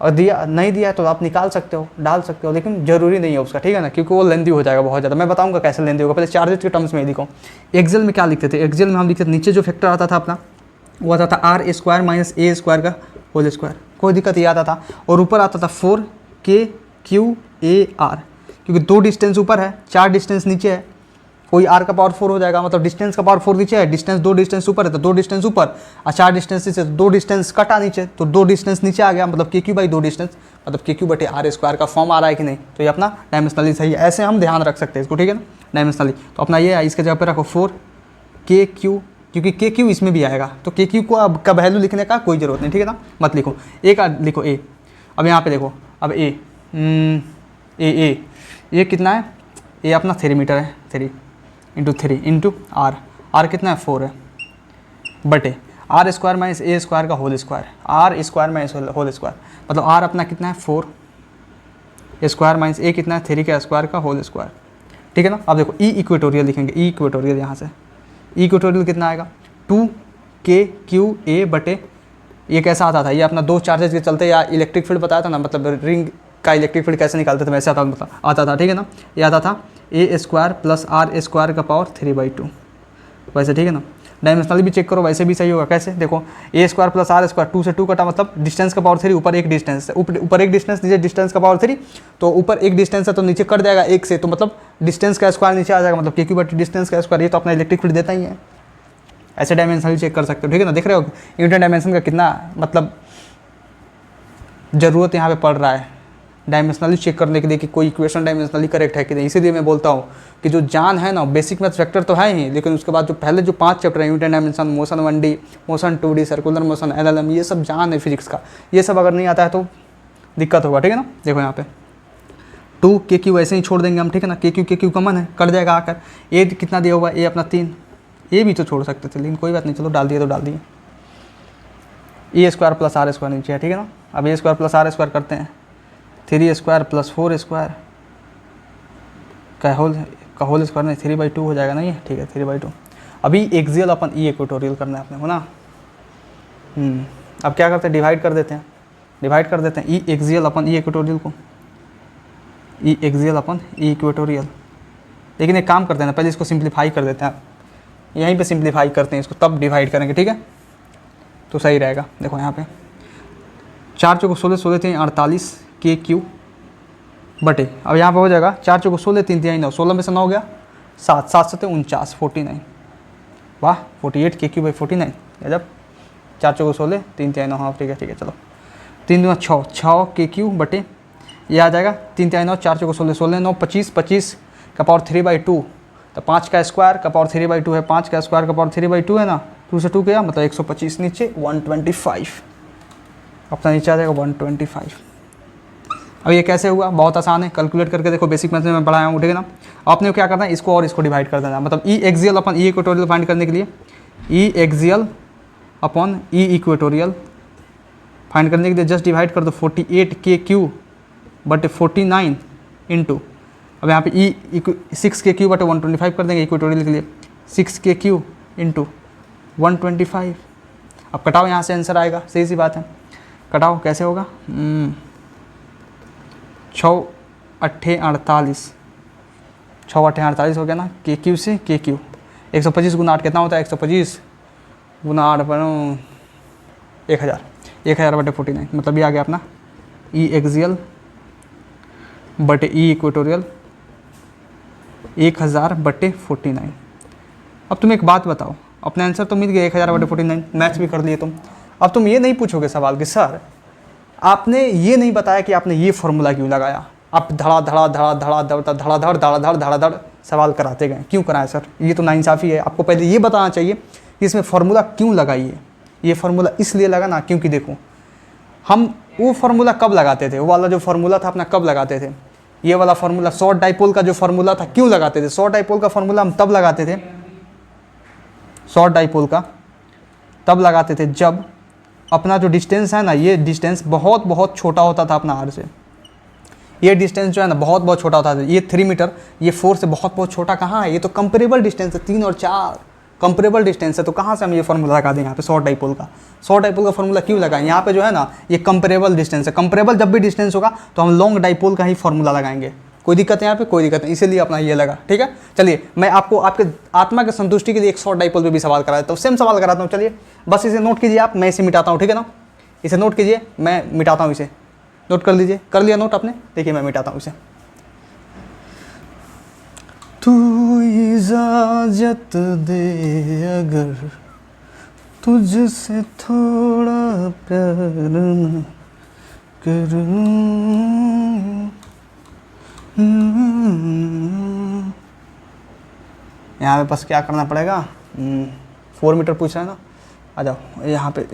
और दिया नहीं दिया है तो आप निकाल सकते हो, डाल सकते हो, लेकिन जरूरी नहीं है उसका, ठीक है ना, क्योंकि वो लेंदी हो जाएगा बहुत ज़्यादा। मैं बताऊंगा कैसे लेंदी होगा, पहले चार्जेस के टर्म्स में लिखो। एक्सियल में क्या लिखते थे, एक्सियल में हम लिखते थे, नीचे जो फैक्टर आता था अपना वो आता था r² - a² का होल स्क्वायर, कोई दिक्कत ये आता था। और ऊपर आता था 4kqar, क्योंकि 2 डिस्टेंस ऊपर है, 4 डिस्टेंस नीचे है, कोई r का पावर 4 हो जाएगा, मतलब डिस्टेंस का पावर 4 नीचे है, डिस्टेंस 2 डिस्टेंस ऊपर है तो 2 डिस्टेंस ऊपर, और 4 डिस्टेंस नीचे, 2 डिस्टेंस कटा नीचे तो 2 डिस्टेंस नीचे आ गया, मतलब kq/2 डिस्टेंस, मतलब kq/r² का फॉर्म आ रहा है कि नहीं, तो ये अपना डायमेंशनली सही है। ऐसे हम ध्यान रख सकते हैं इसको, ठीक है ना, डायमेंशनली। तो अपना ये है, इसके जगह पे रखो 4kq, क्योंकि KQ इसमें भी आएगा, तो KQ को अब का वैल्यू लिखने का कोई ज़रूरत नहीं, ठीक है ना, मत लिखो। ए का लिखो ए। अब यहाँ पे देखो, अब ए कितना है, ए अपना 3 मीटर है, 3 × 3 × r कितना है, 4 है, बटे r² - a² का whole square, r² - whole square, मतलब r अपना कितना है 4, a² - a कितना है 3 के स्क्वायर का होल स्क्वायर, ठीक है ना। अब देखो ई इक्वेटोरियल लिखेंगे, ई इक्वेटोरियल यहाँ से इक्वेटोरियल कितना आएगा 2kqa बटे, ये कैसा आता था, ये अपना 2 चार्जेस के चलते या इलेक्ट्रिक फील्ड बताया था ना, मतलब रिंग का इलेक्ट्रिक फील्ड कैसे निकालते थे वैसे आता था, ठीक है ना। ये आता था a² + r² का पावर 3/2 वैसे, ठीक है ना। डायमेंशनली भी चेक करो, वैसे भी सही होगा। कैसे देखो, a² + r², 2 से 2 कटा, मतलब डिस्टेंस का पावर 3, ऊपर एक डिस्टेंस, ऊपर एक डिस्टेंस, नीचे डिस्टेंस का पावर 3, तो ऊपर एक डिस्टेंस है तो नीचे कट जाएगा 1 से, तो मतलब डिस्टेंस का स्क्वायर नीचे आ जाएगा, मतलब kq/ डिस्टेंस का स्क्वायर, ये तो अपना इलेक्ट्रिक फील्ड देता ही है। ऐसे डायमेंशनली चेक कर सकते हो, ठीक है ना। देख रहे हो यूनिट डायमेंशन का कितना मतलब ज़रूरत यहाँ पे पड़ रहा है डायमेंशनली चेक करने के लिए कि कोई इक्वेशन डायमेंशनली करेक्ट है कि नहीं। इसीलिए मैं बोलता हूँ कि जो जान है ना, बेसिक मैथ्स वेक्टर तो है ही, लेकिन उसके बाद जो पहले जो 5 चैप्टर है, unit dimension, motion 1D, motion 2D, circular motion, LLM, ये सब जान है फिजिक्स का, ये सब अगर नहीं आता है तो दिक्कत होगा, ठीक है ना। देखो यहाँ पे 2kq ऐसे ही छोड़ देंगे हम, ठीक है ना, kq कॉमन है, कट जाएगा आकर। ए कितना दिया हुआ है, ए अपना 3, ए भी तो छोड़ सकते थे, लेकिन कोई बात नहीं, चलो डाल दिए तो डाल दिए। a² + r² नीचे है, ठीक है ना। अब a² + r² करते हैं, 3² + 4² का होल स्क्वायर नहीं, 3/2 हो जाएगा, नहीं है, ठीक है 3/2। अभी एक्सियल अपन ई इक्वेटोरियल करना है अपने को ना। अब क्या करते हैं, डिवाइड कर देते हैं ई एक्सियल अपन ई इक्वेटोरियल को, ई एक्सियल अपन ई इक्वेटोरियल। लेकिन एक काम करते हैं ना, पहले इसको सिंप्लीफाई कर देते हैं, यहीं पे सिंप्लीफाई करते हैं इसको, तब डिवाइड करेंगे, ठीक है, तो सही रहेगा। देखो यहाँ पे 4 × 16, 16 × 3 48 kq बटे, अब यहाँ पे हो जाएगा 4 × 16, 3 × 3 9, 16 में से 9 हो गया 7, 7 × 7 49, 49, वाह 48 kq/49, जब 4 × 16, 3 × 3 9, हाँ ठीक है चलो, 3 × 6, 6 kq बटे, ये आ जाएगा 3 × 3 9, 4 × 16, 16 9 25, 25 का पावर 3/2, तो 5 का स्क्वायर का पावर 3/2 है, 5 का स्क्वायर का पावर 3/2 है ना, 2 से 2 गया मतलब 125, नीचे 125, अपना नीचे आ जाएगा 125। अब ये कैसे हुआ, बहुत आसान है, कैलकुलेट करके देखो, बेसिक मैथ्स में पढ़ाया हूँ, ठीक है ना। आपने क्या करना है, इसको और इसको डिवाइड कर देना, मतलब ई एक्सियल अपन ई इक्वेटोरियल फाइंड करने के लिए ई एक्सियल अपॉन ई इक्वेटोरियल फाइंड करने के लिए जस्ट डिवाइड कर दो 48 बटे 49 इंटू, अब यहाँ पे ई 6 बटे 125 कर देंगे इक्वेटोरियल के लिए, 6 इंटू 125। अब कटाओ, यहाँ से आंसर आएगा, सही सी बात है। कटाओ कैसे होगा, 6 अट्ठे 48, 6 अट्ठे 48 हो गया ना, KQ से KQ। 125 गुना 8 कितना होता है, 125 गुना 8 पर 1000, 1000 बटे 49, मतलब ये आ गया अपना ई एक्सियल बटे ई इक्वेटोरियल 1000 बटे 49। अब तुम एक बात बताओ, अपना आंसर तो मिल गया 1000 बटे 49, मैथ्स भी कर लिए तुम। अब तुम ये नहीं पूछोगे सवाल कि सर आपने ये नहीं बताया कि आपने ये फॉर्मूला क्यों लगाया। आप धड़ाधड़ सवाल कराते गए, क्यों कराए सर, ये तो नाइंसाफ़ी है। आपको पहले ये बताना चाहिए कि इसमें फार्मूला क्यों लगाइए। ये फार्मूला इसलिए लगा ना, क्योंकि देखो हम वो फार्मूला कब लगाते थे, वो वाला जो फार्मूला था अपना कब लगाते थे, ये वाला फार्मूला शॉर्ट डाइपोल का जो फार्मूला था क्यों लगाते थे। शॉर्ट डाइपोल का फार्मूला हम तब लगाते थे, शॉर्ट डाइपोल का तब लगाते थे जब अपना जो डिस्टेंस है ना, ये डिस्टेंस बहुत बहुत छोटा होता था अपना आर से। ये डिस्टेंस जो है ना बहुत बहुत छोटा होता था, ये 3 मीटर, ये 4 से बहुत बहुत छोटा कहाँ है, ये तो कंपेरेबल डिस्टेंस है, 3 और 4 कंपेरेबल डिस्टेंस है। तो कहाँ से हम ये फार्मूला लगा दें यहाँ पे शॉर्ट डाइपोल का। शॉर्ट डाइपोल का फार्मूला क्यों लगाएं, यहाँ पे जो है ना ये कंपेरेबल डिस्टेंस है। कंपेरेबल जब भी डिस्टेंस होगा तो हम लॉन्ग डाइपोल का ही फार्मूला लगाएंगे। कोई दिक्कत है यहाँ पे, कोई दिक्कत नहीं, इसीलिए अपना ये लगा, ठीक है। चलिए मैं आपको आपके आत्मा के संतुष्टि के लिए एक शॉर्ट डाइपोल पे भी सवाल करा देता हूँ, सेम सवाल कराता हूँ। चलिए बस इसे नोट कीजिए आप, मैं इसे मिटाता हूँ, ठीक है ना। इसे नोट कीजिए, मैं मिटाता हूँ, इसे नोट कर लीजिए। कर लिया नोट आपने, देखिए मैं मिटाता हूँ इसे। तू इजाजत दे अगर तुझसे थोड़ा प्यार न करूं, यहाँ पे बस क्या करना पड़ेगा, 4 मीटर पूछ रहा है ना, आ जाओ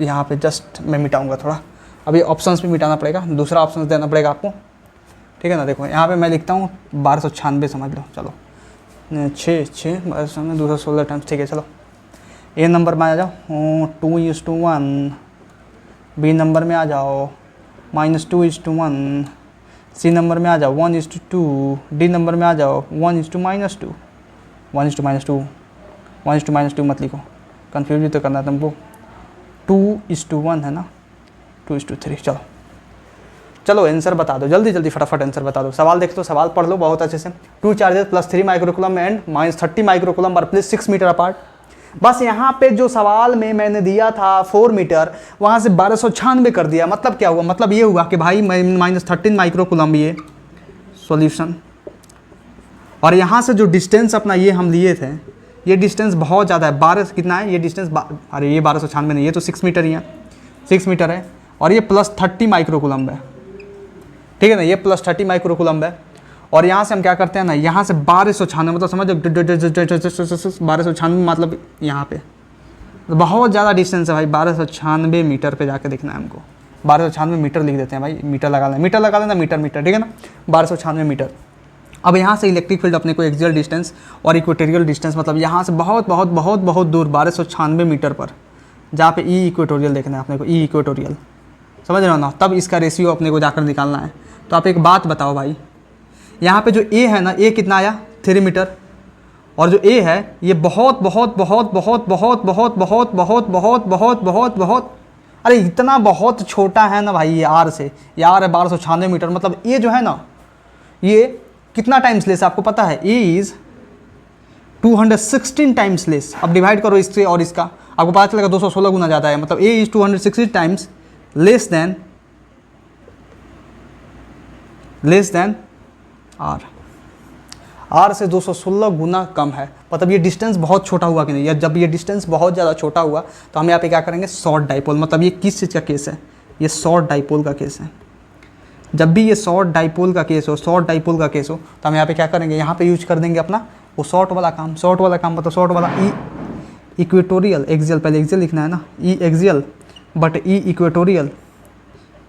यहाँ पे जस्ट मैं मिटाऊंगा थोड़ा। अभी ऑप्शंस भी मिटाना पड़ेगा, दूसरा ऑप्शन देना पड़ेगा आपको, ठीक है ना। देखो यहाँ पे मैं लिखता हूँ 1296 समझ लो, चलो 6 दूसरा 16 टाइम्स, ठीक है। चलो ए नंबर में आ जाओ, 2:1, बी नंबर में आ जाओ -2:1, सी नंबर में आ जाओ 1:2, डी नंबर में आ जाओ 1:-2, 1:-2, 1:-2 मत लिखो, कन्फ्यूज भी तो करना है तुमको। 2:1 है ना, 2:3। चलो आंसर बता दो, जल्दी जल्दी फटाफट आंसर बता दो। सवाल देख दो, सवाल पढ़ लो बहुत अच्छे से। 2 charges +3 microcoulomb and -30 microcoulomb are placed 6 metre apart. बस यहाँ पे जो सवाल में मैंने दिया था 4 मीटर, वहाँ से 1296 कर दिया। मतलब क्या हुआ, मतलब ये हुआ कि भाई -13 माइक्रोकूलम ये सॉल्यूशन, और यहाँ से जो डिस्टेंस अपना ये हम लिए थे, ये डिस्टेंस बहुत ज़्यादा है। 12 कितना है ये डिस्टेंस, अरे ये 1296 नहीं, ये तो 6 मीटर ही है, 6 मीटर है, और ये +30 माइक्रोकूलम है, ठीक है ना। ये +30 माइक्रोकूलम है, और यहाँ से हम क्या करते हैं ना, यहाँ से 1296 मतलब समझ 1296 मतलब यहाँ पे बहुत ज़्यादा डिस्टेंस है भाई। 1296 मीटर पे जाके देखना है हमको, 1296 मीटर लिख देते हैं भाई, मीटर लगा लेना, मीटर, ठीक है ना, 1296 मीटर। अब यहाँ से इलेक्ट्रिक फील्ड अपने को एक्सियल डिस्टेंस और इक्वेटोरियल डिस्टेंस, मतलब यहाँ से बहुत बहुत बहुत बहुत दूर 1296 मीटर पर, जहाँ पे ई इक्वेटोरियल देखना है अपने को, ई इक्वेटोरियल, समझ रहे हो ना। तब इसका रेशियो अपने को जाकर निकालना है। तो आप एक बात बताओ भाई, यहाँ पे जो ए है ना, ए कितना आया 3 मीटर, और जो ए है ये बहुत बहुत बहुत बहुत बहुत बहुत बहुत बहुत बहुत बहुत बहुत बहुत, अरे इतना बहुत छोटा है ना भाई ये आर से, ये आर है 1296 मीटर, मतलब ए जो है ना ये कितना टाइम्स लेस आपको पता है, ए इज़ 216 टाइम्स लेस। अब डिवाइड करो इससे और इसका, आपको पता चलेगा 216 गुना ज़्यादा है, मतलब A is 216 times less than R. R से 216 गुना कम है, मतलब ये डिस्टेंस बहुत छोटा हुआ कि नहीं। या जब ये डिस्टेंस बहुत ज़्यादा छोटा हुआ तो हम यहाँ पे क्या करेंगे, शॉर्ट डाइपोल। मतलब ये किस चीज़ का केस है, ये शॉर्ट डाइपोल का केस है। जब भी ये शॉर्ट डाइपोल का केस हो, शॉर्ट डाइपोल का केस हो, तो हम यहाँ पे क्या करेंगे, यहाँ पे यूज कर देंगे अपना वो शॉर्ट वाला काम। शॉर्ट वाला काम मतलब शॉर्ट वाला ई इक्वेटोरियल एक्सियल, पहले एक्सियल लिखना है ना, ई एक्सियल बट ई इक्वेटोरियल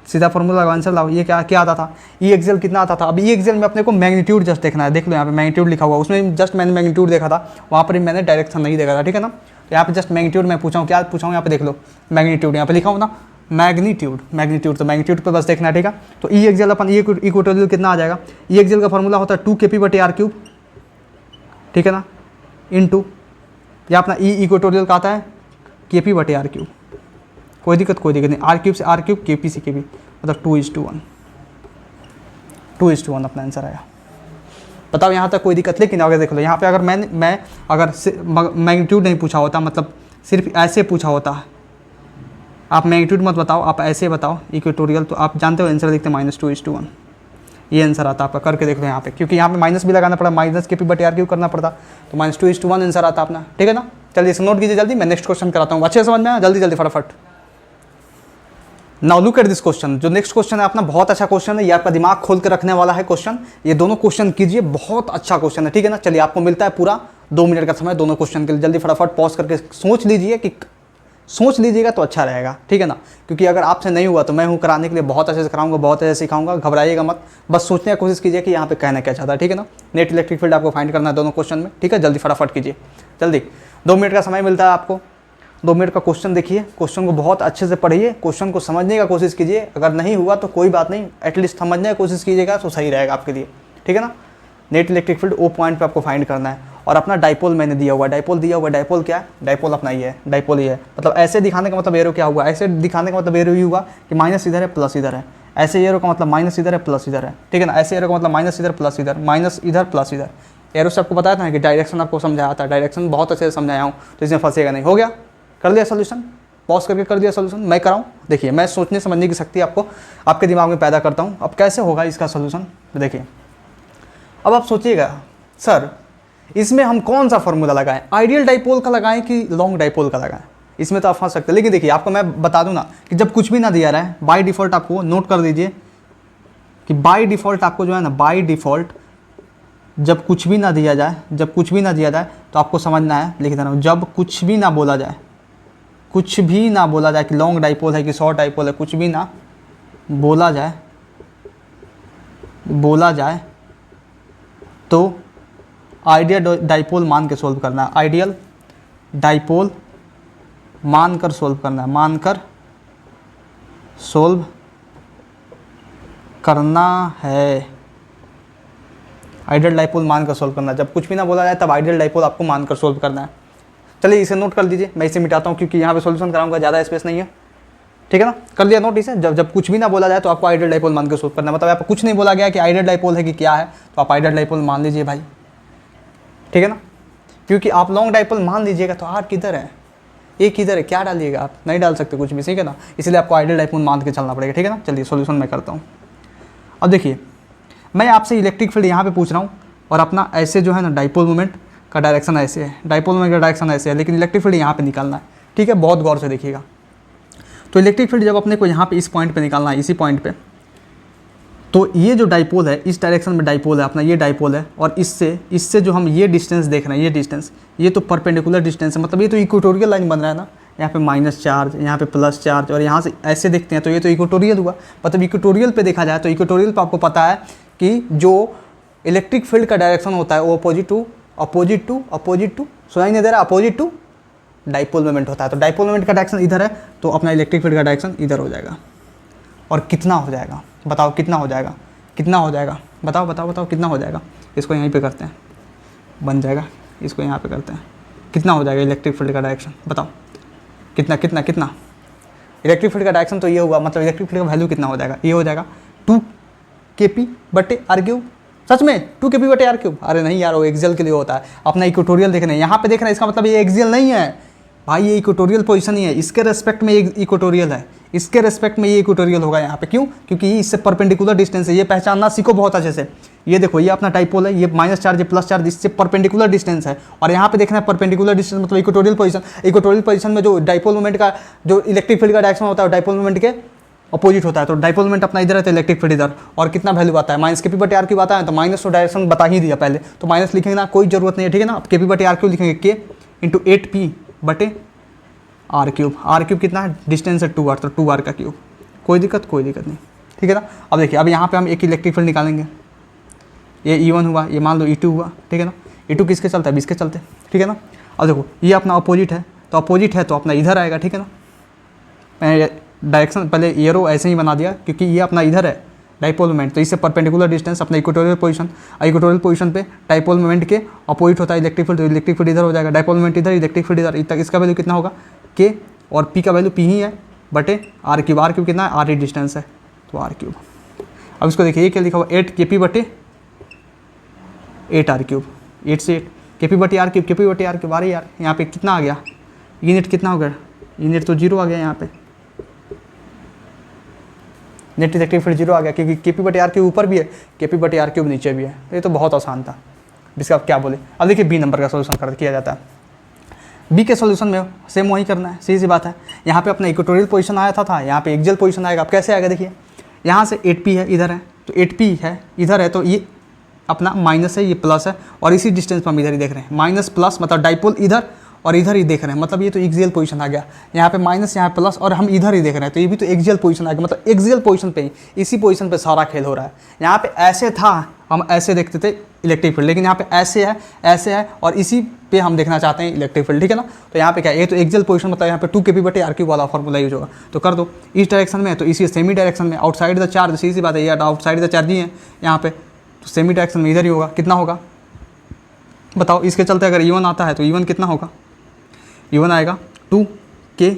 सीधा फॉर्मूला लगाओ, आंसर लाओ। ये क्या क्या आता था, ई एक्सेल कितना आता था। अब ई एक्सेल में अपने को मैग्नीट्यूड जस्ट देखना है, देख लो यहाँ पे मैग्नीट्यूड लिखा हुआ, उसमें जस्ट मैंने मैग्नीट्यूड देखा था, वहाँ पर मैंने डायरेक्शन नहीं देखा था, ठीक है ना। तो यहाँ पे जस्ट मैग्नीट्यूड मैं पूछा हूँ, क्या पूछा हूँ यहाँ पे देख लो, मैग्नीट्यूड यहाँ पे लिखा हूँ ना, मैग्नीट्यूड तो मैग्नीट्यूड पे बस देखना है, ठीक है। तो ई एक्सेल अपन ई इक्वेटोरियल कितना आ जाएगा, ई एक्सेल का फॉर्मूला होता है 2kp/r³, ठीक है ना, इनटू या अपना ई इक्वेटोरियल का आता है kp/r³। कोई दिक्कत नहीं, r³ से r³ kp से kp, मतलब 2:1 अपना आंसर आया। बताओ यहाँ तक कोई दिक्कत। लेकिन अगर देख लो यहाँ पे अगर मैं अगर मैग्नीट्यूड नहीं पूछा होता, मतलब सिर्फ ऐसे पूछा होता, आप मैग्नीट्यूड मत बताओ, आप ऐसे बताओ इक्वेटोरियल, तो आप जानते हो आंसर देखते -2:1, ये आंसर आता आपका। करके देख लो यहाँ पे, क्योंकि यहाँ पे माइनस भी लगाना पड़ा, -kp/r³ करना पड़ता, तो -2:1 आंसर आता अपना, ठीक है ना। चलिए इसे नोट कीजिए जल्दी, मैं नेक्स्ट क्वेश्चन कराता हूँ, अच्छे से समझ में आया, जल्दी फटाफट। Now look at this question, जो नेक्स्ट क्वेश्चन है अपना बहुत अच्छा क्वेश्चन है, ये आपका दिमाग खोल के रखने वाला है क्वेश्चन। ये दोनों क्वेश्चन कीजिए, बहुत अच्छा क्वेश्चन है, ठीक है ना। चलिए आपको मिलता है पूरा 2 मिनट का समय दोनों क्वेश्चन के लिए, जल्दी फटाफट पॉज करके सोच लीजिएगा तो अच्छा रहेगा, ठीक है ना। क्योंकि अगर आपसे नहीं हुआ तो मैं हूँ कराने के लिए, बहुत अच्छे से कराऊंगा, बहुत अच्छे से सिखाऊंगा, घबराइएगा मत, बस सोचने की कोशिश कीजिए कि यहाँ पे कहना क्या चाहता है, ठीक है ना। नेट इलेक्ट्रिक फील्ड आपको फाइंड करना है दोनों क्वेश्चन में, ठीक है। जल्दी फटाफट कीजिए, जल्दी 2 मिनट का समय मिलता है आपको, 2 मिनट का क्वेश्चन देखिए, क्वेश्चन को बहुत अच्छे से पढ़िए, क्वेश्चन को समझने का कोशिश कीजिए। अगर नहीं हुआ तो कोई बात नहीं, एटलीस्ट समझने की कोशिश कीजिएगा तो सही रहेगा आपके लिए, ठीक है ना। Net electric field O point पे आपको फाइंड करना है। और अपना डाइपोल मैंने दिया हुआ है, डाइपोल क्या है, डाइपोल अपना ये है, डाइपोल ये है। मतलब ऐसे दिखाने का मतलब एरो क्या हुआ, ऐसे दिखाने का मतलब एरो ये हुआ कि माइनस इधर है प्लस इधर है, ऐसे एरो का मतलब माइनस इधर है प्लस इधर है, ठीक है ना। ऐसे एरो का मतलब माइनस इधर प्लस इधर, माइनस इधर प्लस इधर। एरो से आपको बताया था कि डायरेक्शन आपको समझाया था, डायरेक्शन बहुत अच्छे से समझाया हूँ, तो इसमें फंसेगा नहीं। हो गया, कर लिया सोल्यूशन, पॉज करके कर दिया सोल्यूशन। मैं कराऊँ, देखिए मैं सोचने समझने की शक्ति आपको आपके दिमाग में पैदा करता हूँ। अब कैसे होगा इसका सोल्यूशन, देखिए। अब आप सोचिएगा सर इसमें हम कौन सा फॉर्मूला लगाएं, आइडियल डाइपोल का लगाएं कि लॉन्ग डाइपोल का लगाएं, इसमें तो आप फंस सकते हैं। लेकिन देखिए आपको मैं बता दूं ना कि जब कुछ भी ना दिया रहा है, बाय डिफ़ॉल्ट आपको नोट कर दीजिए कि बाय डिफ़ॉल्ट आपको जो है ना, बाय डिफ़ॉल्ट जब कुछ भी ना दिया जाए, तो आपको समझना है, लिख दे रहा हूँ, जब कुछ भी ना बोला जाए कि लॉन्ग डाइपोल है कि शॉर्ट डाइपोल है, कुछ भी ना बोला जाए तो आइडियल डाइपोल मान के सोल्व करना है, आइडियल डाइपोल मानकर सोल्व करना है, मानकर सोल्व करना है, आइडियल डाइपोल मानकर सोल्व करना है। जब कुछ भी ना बोला जाए तब आइडियल डाइपोल आपको मानकर सोल्व करना है। चलिए इसे नोट कर लीजिए, मैं इसे मिटाता हूँ क्योंकि यहाँ पे सॉल्यूशन कराऊंगा, ज़्यादा स्पेस नहीं है, ठीक है ना। कर लिया नोट इसे, जब कुछ भी ना बोला जाए तो आपको आइडियल डाइपोल मान के सोल्व करना है। मतलब यहाँ पर कुछ नहीं बोला गया कि आइडियल डाइपोल है कि क्या है, तो आप आइडियल डाइपोल मान लीजिए भाई, ठीक है ना। क्योंकि आप लॉन्ग डाइपोल मान लीजिएगा तो आर किधर है, ए किधर है, क्या डालिएगा आप, नहीं डाल सकते कुछ भी, ठीक है ना। इसलिए आपको आइडियल डाइपोल मान के चलना पड़ेगा, ठीक है ना। चलिए सॉल्यूशन मैं करता हूँ। अब देखिए मैं आपसे इलेक्ट्रिक फील्ड यहाँ पे पूछ रहा हूँ और अपना ऐसे जो है ना डाइपोल मोमेंट का डायरेक्शन ऐसे है, डाइपोल मोमेंट का डायरेक्शन ऐसे है, लेकिन इलेक्ट्रिक फील्ड यहाँ पे निकालना है, ठीक है। बहुत गौर से देखिएगा। तो इलेक्ट्रिक फील्ड जब अपने को यहाँ पे इस पॉइंट पे निकालना है, इसी पॉइंट पे, तो ये जो डाइपोल है इस डायरेक्शन में डाइपोल है अपना, ये डाइपोल है, और इससे जो हम ये डिस्टेंस देख रहे हैं, ये डिस्टेंस, ये तो परपेंडिकुलर डिस्टेंस है, मतलब ये तो इक्वेटोरियल लाइन बन रहा है ना। यहाँ पे माइनस चार्ज, यहाँ पे प्लस चार्ज, और यहाँ से ऐसे देखते हैं तो ये तो इक्वेटोरियल हुआ। मतलब इक्वेटोरियल पे देखा जाए तो इक्वेटोरियल पे आपको पता है कि जो इलेक्ट्रिक फील्ड का डायरेक्शन होता है वो अपोजिट टू सुनाई नहीं दे रहा, अपोजिट टू डाइपोल मोमेंट होता है। तो डाइपोल मोमेंट का डायरेक्शन इधर है तो अपना इलेक्ट्रिक फील्ड का डायरेक्शन इधर हो जाएगा। और कितना हो जाएगा बताओ, कितना हो जाएगा बताओ कितना हो जाएगा। इसको यहीं पे करते हैं, बन जाएगा, इसको यहाँ पे करते हैं, कितना हो जाएगा इलेक्ट्रिक फील्ड का डायरेक्शन बताओ, कितना इलेक्ट्रिक फील्ड का डायरेक्शन तो ये हुआ, मतलब इलेक्ट्रिक फील्ड का वैल्यू कितना हो जाएगा, ये हो जाएगा 2kp/r³। सच में 2kp/r³? अरे नहीं यार, वो एक्सियल के लिए होता है, अपना इक्वेटोरियल देखना है, यहाँ पे देखना है, इसका मतलब ये एक्सियल नहीं है भाई, ये इक्वेटोरियल पोजीशन ही है, इसके रेस्पेक्ट में ये इक्वेटोरियल है, इसके रेस्पेक्ट में ये इक्वेटोरियल होगा यहाँ पे। क्यों? क्योंकि ये इससे परपेंडिकुलर डिस्टेंस है, ये पहचानना सीखो बहुत अच्छे से। ये देखो, ये अपना डाइपोल है, ये माइनस चार्ज, ये प्लस चार्ज, इससे परपेंडिकुलर डिस्टेंस है, और यहाँ पे देखना है परपेंडिकुलर डिस्टेंस मतलब इक्वेटोरियल पोजीशन में जो डाइपोल मोमेंट का जो इलेक्ट्रिक फील्ड का डायरेक्शन होता है डाइपोल मोमेंट के अपोजिट होता है। तो डाइपोल मोमेंट अपना इधर है तो इलेक्ट्रिक फील्ड इधर, और कितना वैल्यू आता है -kp/r³ आता है, तो माइनस तो डायरेक्शन बता ही दिया पहले, तो माइनस लिखेंगे ना, कोई जरूरत नहीं है, ठीक है ना। अब kp/r³ लिखेंगे, k × 8p/r³, r³ कितना है, डिस्टेंस है 2r, तो 2r का क्यूब, कोई दिक्कत नहीं, ठीक है ना। अब देखिए, अब यहाँ पे हम एक इलेक्ट्रिक फील्ड निकालेंगे, ये E1 हुआ, ये मान लो E2 हुआ, ठीक है ना। E2 किसके चलता है, इसके चलते, ठीक है ना। अब देखो ये अपना अपोजिट है, तो अपोजिट है तो अपना इधर आएगा, ठीक है ना। मैंने डायरेक्शन पहले एरो ऐसे ही बना दिया क्योंकि ये अपना इधर है डाइपोल मोमेंट, तो इससे परपेंडिकुलर डिस्टेंस अपना इक्वेटोरियल पोजीशन पे डाइपोल मोमेंट के अपोजिट होता है इलेक्ट्रिक फील्ड, तो इलेक्ट्रिक फील्ड इधर हो जाएगा, डाइपोल मोमेंट इधर, इलेक्ट्रिक फील्ड इधर, इसका वैल्यू कितना होगा K, और P का वैल्यू P ही है बटे R क्यूब कितना है, R डिस्टेंस है तो R क्यूब। अब इसको देखिए, ये क्या लिखा हुआ 8 KP बटे 8 R क्यूब, 8 से 8 KP बटे R क्यूब, KP बटे R क्यूब। अरे यार यहाँ पे कितना आ गया, यूनिट कितना हो गया, यूनिट तो 0 आ गया यहाँ पे, नेट इलेक्ट्रिक फील्ड 0 आ गया क्योंकि KP बटे R क्यूब ऊपर भी है, KP बटे R क्यूब नीचे भी है। ये तो बहुत आसान था, जिसका आप क्या बोले। अब देखिए बी नंबर का सोल्यूशन किया जाता है। बी के सोल्यूशन में सेम वही करना है, सीधी सी बात है। यहाँ पे अपना इक्वेटोरियल पोजीशन आया था यहाँ पे एक्सियल पोजीशन आएगा। अब कैसे आएगा देखिए, यहाँ से 8P है इधर है, तो 8P है इधर है, तो ये अपना माइनस है, ये प्लस है, और इसी डिस्टेंस पर हम इधर ही देख रहे हैं, माइनस प्लस मतलब डाइपोल इधर और इधर ही देख रहे हैं, मतलब ये तो एक्सियल पोजीशन आ गया। यहाँ पे माइनस, यहाँ प्लस, और हम इधर ही देख रहे हैं, तो ये भी तो एक्सियल पोजीशन आ गया, मतलब एक्सियल पोजीशन पे ही, इसी पोजीशन पे सारा खेल हो रहा है। यहाँ पे ऐसे था, हम ऐसे देखते थे इलेक्ट्रिक फील्ड, लेकिन यहाँ पे ऐसे है और इसी पे हम देखना चाहते हैं इलेक्ट्रिक फील्ड, ठीक है ना। तो यहाँ पे क्या है, ये तो एक्सियल पोजीशन, मतलब यहाँ पे 2 KP बटे R क्यूब वाला फॉर्मूला यूज होगा। तो कर दो इस डायरेक्शन में, तो इसी सेमी डायरेक्शन में, आउटसाइड द चार्ज, सीधी बात है, ये आउटसाइड द चार्ज ही है यहाँ पे, तो सेमी डायरेक्शन में इधर ही होगा। कितना होगा बताओ, इसके चलते अगर E1 आता है तो E1 कितना होगा, E1 आएगा 2K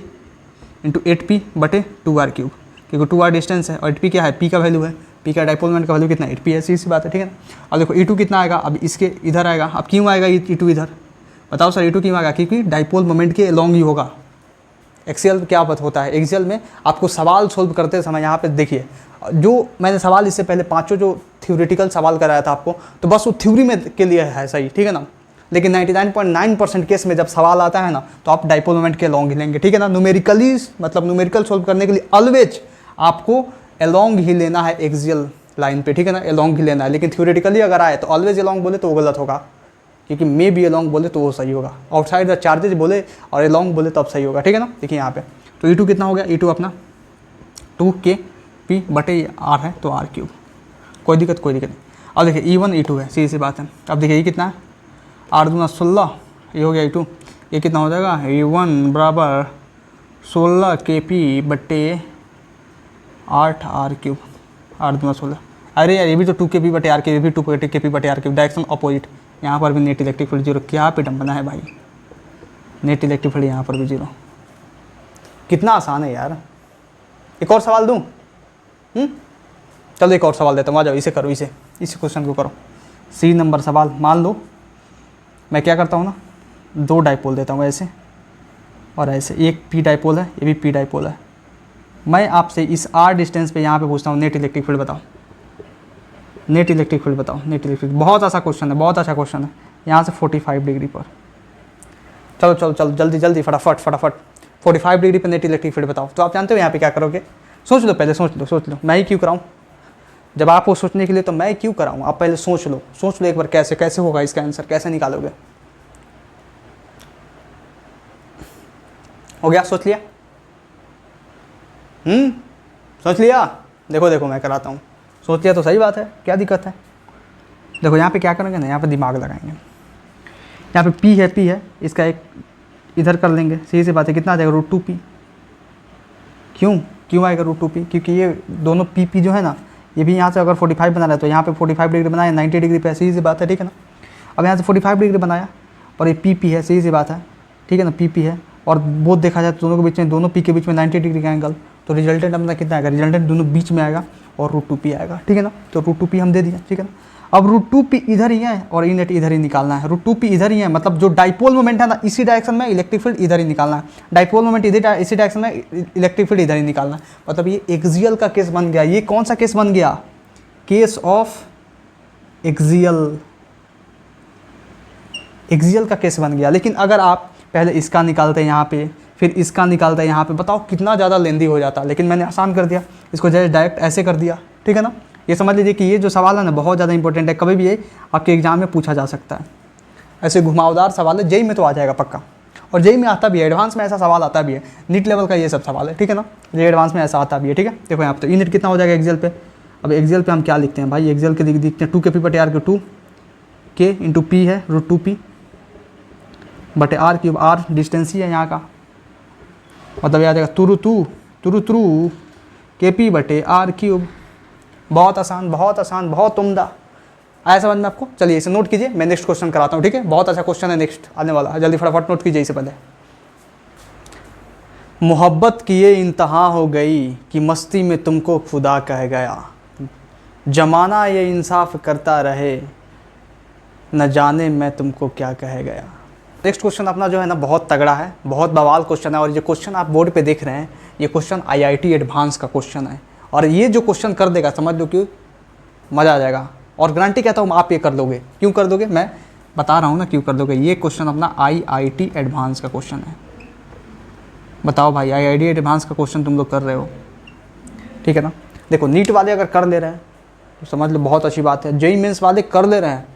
इंटू 8P बटे 2R क्यूब, क्योंकि 2R डिस्टेंस है और 8P क्या है, P का वैल्यू है, P का डाइपोल मोमेंट का वैल्यू कितना है, 8P है, सीधी सी बात है, ठीक है ना। अब देखो E2 कितना आएगा, अब इसके इधर आएगा। अब क्यों आएगा E2 इधर, बताओ सर E2 क्यों आएगा, क्योंकि डाइपोल मोमेंट के लॉन्ग ही होगा। एक्सियल क्या बात होता है, एक्सियल में आपको सवाल सोल्व करते समय यहाँ पे देखिए, जो मैंने सवाल इससे पहले पाँचों जो थ्योरेटिकल सवाल कराया था आपको, तो बस वो थ्योरी में के लिए है सही, ठीक है ना। लेकिन 99.9% केस में जब सवाल आता है ना, तो आप डाइपोल मोमेंट के लॉन्ग ही लेंगे, ठीक है ना। न्यूमेरिकली मतलब न्यूमेरिकल सोल्व करने के लिए ऑलवेज आपको अलॉन्ग ही लेना है एक्सियल लाइन पे, ठीक है ना, अलॉन्ग ही लेना है। लेकिन थ्योरेटिकली अगर आए तो ऑलवेज अलॉन्ग बोले तो वो गलत होगा, क्योंकि मे बी अलॉन्ग बोले तो वो सही होगा, आउटसाइड द चार्जेज बोले और अलॉन्ग बोले तब सही होगा, ठीक है ना। देखिए यहाँ पे तो E2 कितना हो गया, E2 अपना 2KP बटे R है तो R क्यूब, कोई दिक्कत नहीं। अब देखिए E1 E2 है, सीधी सी बात है। अब देखिए ये कितना है, 8 दूना 16, ये हो गया E2, ये कितना हो जाएगा, E1 बराबर 16 KP बटे 8 R क्यूब, 8 दूना 16। अरे यार ये भी तो 2 KP बटे R क्यूब, ये भी 2 KP बटे R क्यूब, डायरेक्शन अपोजिट। यहाँ पर भी नेट इलेक्ट्रिक फील्ड 0, क्या पिटम बना है भाई, नेट इलेक्ट्रिक फील्ड यहाँ पर भी 0। कितना आसान है यार। एक और सवाल दूँ, चलो एक और सवाल देता हूँ, आ जाओ इसे करो, इस क्वेश्चन को करो। C नंबर सवाल, मान लो मैं क्या करता हूँ ना, 2 डाइपोल देता हूँ ऐसे और ऐसे, एक P डाइपोल है, ये भी P डाइपोल है। मैं आपसे इस R डिस्टेंस पे यहाँ पे पूछता हूँ नेट इलेक्ट्रिक फील्ड बताओ, नेट इलेक्ट्रिक फील्ड बताओ, नेट इलेक्ट्रिक। बहुत अच्छा क्वेश्चन है, बहुत अच्छा क्वेश्चन है। यहाँ से 45 डिग्री पर, चलो जल्दी फटाफट 45 डिग्री पर नेट इलेक्ट्रिक फील्ड बताओ। तो आप जानते हो यहाँ पे क्या करोगे, सोच लो पहले, सोच लो। मैं ही क्यों कराऊँ, जब आपको सोचने के लिए तो मैं क्यों कराऊँ, आप पहले सोच लो एक बार कैसे होगा इसका आंसर, कैसे निकालोगे। हो गया, सोच लिया, सोच लिया। देखो मैं कराता हूँ, सोच लिया तो सही बात है, क्या दिक्कत है। देखो यहाँ पे क्या करेंगे ना, यहाँ पे दिमाग लगाएंगे। यहाँ पे P है, इसका एक इधर कर लेंगे, सीधी सी बात है। कितना आ जाएगा, √2P। क्यों आएगा √2P, क्योंकि ये दोनों P जो है ना, ये भी यहाँ से अगर 45 बना रहा है तो यहाँ पे 45 डिग्री बनाया, 90 डिग्री पे, सीधी सी बात है, ठीक है ना। अब यहाँ से 45 डिग्री बनाया और ये P है, सीधी सी बात है, ठीक है ना, P है। और बोथ देखा जाए तो दोनों के बीच में, दोनों P के बीच में 90 डिग्री का एंगल, तो रिजल्टेंट अपना कितना आएगा, रिजल्टेंट दोनों बीच में आएगा और √2P आएगा, ठीक है ना। तो √2P हम दे दिया, ठीक है ना। अब √2P इधर ही है और इनेट इधर ही निकालना है। √2P इधर ही है, मतलब जो डाइपोल मोमेंट है ना इसी डायरेक्शन में, इलेक्ट्रिक फील्ड इधर ही निकालना है। डाइपोल मोमेंट इधर इसी डायरेक्शन में, इलेक्ट्रिक फील्ड इधर ही निकालना है। मतलब ये एक्सियल का केस बन गया। ये कौन सा केस बन गया, केस ऑफ एक्सियल का केस बन गया। लेकिन अगर आप पहले इसका निकालते हैं यहाँ पे, फिर इसका निकालता है यहाँ पे, बताओ कितना ज़्यादा लेंदी हो जाता। लेकिन मैंने आसान कर दिया, इसको जैसे डायरेक्ट ऐसे कर दिया, ठीक है ना। ये समझ लीजिए कि ये जो सवाल है ना बहुत ज़्यादा इंपॉर्टेंट है, कभी भी ये आपके एग्जाम में पूछा जा सकता है। ऐसे घुमावदार सवाल है, जेई में तो आ जाएगा पक्का। और जेई में आता भी है, एडवांस में ऐसा सवाल आता भी है, नीट लेवल का ये सब सवाल है, ठीक है ना। ये एडवांस में ऐसा आता भी है, ठीक है। देखो यहाँ पे तो यूनिट कितना हो जाएगा एक्सेल पे। अब एक्सेल पे हम क्या लिखते हैं भाई, एक्सेल के लिखते हैं 2 KP बटे R cube, 2 K into P है √2P बटे आर क्यूब, आर डिस्टेंस ही है यहाँ का, मतलब यह आ जाएगा तुरु KP बटे आर क्यूब। बहुत आसान, बहुत आसान, बहुत उम्दा। आया समझ में आपको? चलिए इसे नोट कीजिए, मैं नेक्स्ट क्वेश्चन कराता हूँ, ठीक है। बहुत अच्छा क्वेश्चन है नेक्स्ट आने वाला, जल्दी फटाफट नोट कीजिए इसे पहले। मोहब्बत की ये इंतहा हो गई कि मस्ती में तुमको खुदा कह गया, जमाना ये इंसाफ करता रहे, न जाने मैं तुमको क्या कह गया। नेक्स्ट क्वेश्चन अपना जो है ना बहुत तगड़ा है, बहुत बवाल क्वेश्चन है। और ये क्वेश्चन आप बोर्ड पे देख रहे हैं, ये क्वेश्चन IIT एडवांस का क्वेश्चन है। और ये जो क्वेश्चन कर देगा समझ लो कि मज़ा आ जाएगा। और गारंटी कहता हूँ आप ये कर दोगे। क्यों कर दोगे, मैं बता रहा हूँ ना क्यों कर दोगे। ये क्वेश्चन अपना IIT एडवांस का क्वेश्चन है। बताओ भाई, IIT एडवांस का क्वेश्चन तुम लोग कर रहे हो, ठीक है ना। देखो नीट वाले अगर कर ले रहे हैं तो समझ लो बहुत अच्छी बात है। जेई मेंस वाले कर ले रहे हैं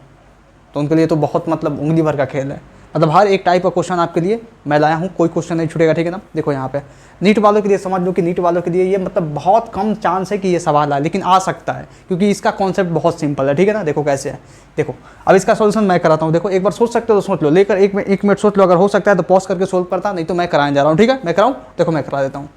तो उनके लिए तो बहुत मतलब उंगली भर का खेल है। मतलब हर एक टाइप का क्वेश्चन आपके लिए मैं लाया हूँ, कोई क्वेश्चन नहीं छूटेगा, ठीक है ना। देखो यहाँ पे नीट वालों के लिए समझ लो कि नीट वालों के लिए ये मतलब बहुत कम चांस है कि ये सवाल आए, लेकिन आ सकता है क्योंकि इसका कॉन्सेप्ट बहुत सिंपल है, ठीक है ना। देखो कैसे है, देखो अब इसका सोल्यूशन मैं कराता हूँ। देखो एक बार सोच सकते हो तो सोच लो, लेकर एक मिनट सोच लो, अगर हो सकता है तो पॉज करके सोल्व करता, नहीं तो मैं कराने जा रहा हूँ, ठीक है। मैं कराऊँ, देखो मैं करा देता हूँ।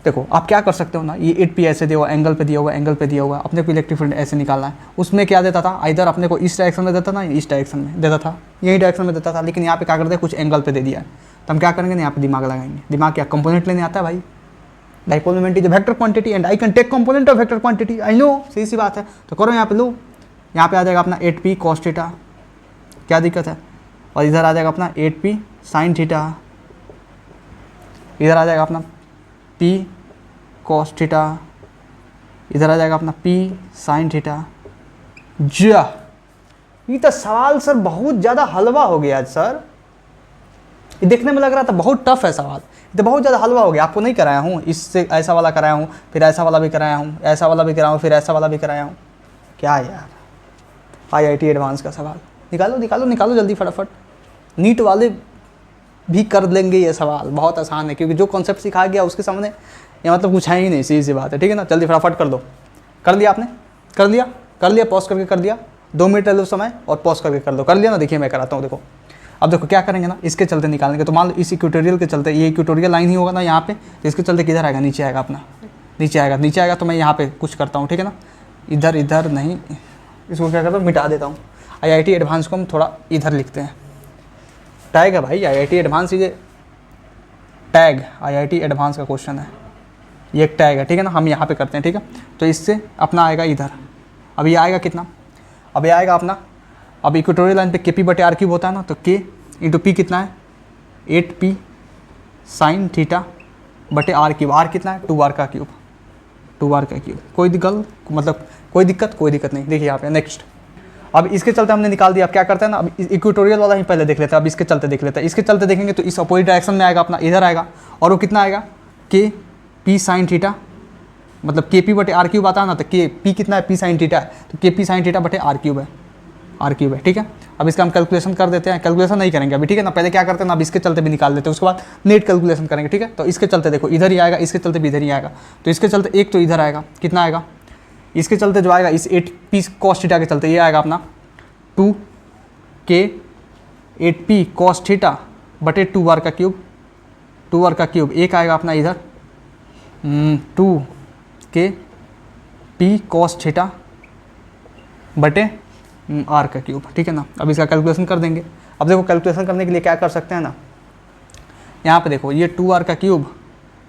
देखो आप क्या कर सकते हो ना, ये 8P ऐसे दिया हुआ, एंगल पे दिया हुआ, एंगल पे दिया हुआ, अपने को इलेक्ट्रिक फील्ड ऐसे निकालना है। उसमें क्या देता था, इधर अपने को इस डायरेक्शन में देता था, इस डायरेक्शन में देता था, यही डायरेक्शन में देता था। लेकिन यहाँ पे क्या करते हैं, कुछ एंगल पे दे दिया है, तो हम क्या करेंगे ना, यहाँ पे दिमाग लगाएंगे। दिमाग क्या, कंपोनेंट लेने आता है भाई। Dipole moment is vector quantity and I can take component of vector quantity, I know, सही सी बात है। तो करो यहाँ पे, लो यहाँ पे आ जाएगा अपना 8P cos थीटा, क्या दिक्कत है। और इधर आ जाएगा अपना 8P sin थीटा, इधर आ जाएगा अपना P cos थीटा, इधर आ जाएगा अपना P sin थीटा। जा ये तो सवाल सर बहुत ज़्यादा हलवा हो गया सर, ये देखने में लग रहा था बहुत टफ है सवाल, ये तो बहुत ज़्यादा हलवा हो गया। आपको नहीं कराया हूँ, इससे ऐसा वाला कराया हूँ, फिर ऐसा वाला भी कराया हूँ, ऐसा वाला भी कराया हूँ, फिर ऐसा वाला भी कराया हूँ। क्या यार, IIT एडवांस का सवाल निकालो निकालो निकालो जल्दी फटाफट। नीट वाले भी कर लेंगे ये सवाल, बहुत आसान है क्योंकि जो कॉन्सेप्ट सिखाया गया उसके सामने ये मतलब कुछ है ही नहीं, सीधी सी बात है, ठीक है ना। जल्दी फटाफट कर दो। कर लिया आपने, कर लिया, पॉज करके कर दिया, 2 मिनट ले लो समय और पॉज करके कर दो। कर लिया ना, देखिए मैं कराता हूँ। देखो अब देखो क्या करेंगे ना, इसके चलते निकालेंगे। तो मान लो इस इक्वेटोरियल के चलते, ये इक्वेटोरियल लाइन ही होगा ना यहाँ पे, तो इसके चलते किधर आएगा, नीचे आएगा अपना, नीचे आएगा। तो मैं यहाँ पे कुछ करता हूँ, ठीक है ना। इधर नहीं, इसको क्या करता हूँ, मिटा देता हूँ। IIT एडवांस को हम थोड़ा इधर लिखते हैं, टैग है भाई IIT एडवांस, ये टैग IIT एडवांस का क्वेश्चन है, ये एक टैग है, ठीक है ना। हम यहाँ पे करते हैं, ठीक है। तो इससे अपना आएगा इधर, अब ये आएगा कितना, अब ये आएगा अपना, अब इक्वेटोरियल लाइन पे KP बटे आर क्यूब होता है ना, तो K इंटू P कितना है, 8P sin थीटा बटे आर क्यूब। आर कितना है, 2R का क्यूब, 2R का क्यूब। कोई दिक्कत, मतलब कोई दिक्कत नहीं। देखिए यहाँ पे नेक्स्ट, अब इसके चलते हमने निकाल दिया। अब क्या करते हैं ना, अब इक्वेटोरियल वाला ही पहले देख लेते हैं, अब इसके चलते देख लेते हैं। इसके चलते देखेंगे तो इस अपोजिट डायरेक्शन में आएगा अपना, इधर आएगा, और वो कितना आएगा, KP sin थीटा, मतलब KP बटे आर क्यूब आता है ना, तो P कितना है, P sin थीटा है, तो KP sin थीटा बटे आर क्यूब है, ठीक है। अब इसका हम कैलकुलेशन कर देते हैं, कैलकुलेशन नहीं करेंगे अभी, ठीक है ना। पहले क्या करते हैं ना, अब इसके चलते भी निकाल देते हैं, उसके बाद नेट कैलकुलेशन करेंगे, ठीक है। तो इसके चलते देखो इधर ही आएगा, इसके चलते भी इधर ही आएगा। तो इसके चलते एक तो इधर आएगा, कितना आएगा, इसके चलते जो आएगा इस 8P cos थीटा के चलते ये आएगा अपना 2K 8P cos थीटा बटे 2R का क्यूब। एक आएगा अपना इधर 2K P cos थीटा बटे R का क्यूब, ठीक है ना। अब इसका कैलकुलेशन कर देंगे। अब देखो कैलकुलेशन करने के लिए क्या कर सकते हैं ना, यहाँ पे देखो ये 2R का क्यूब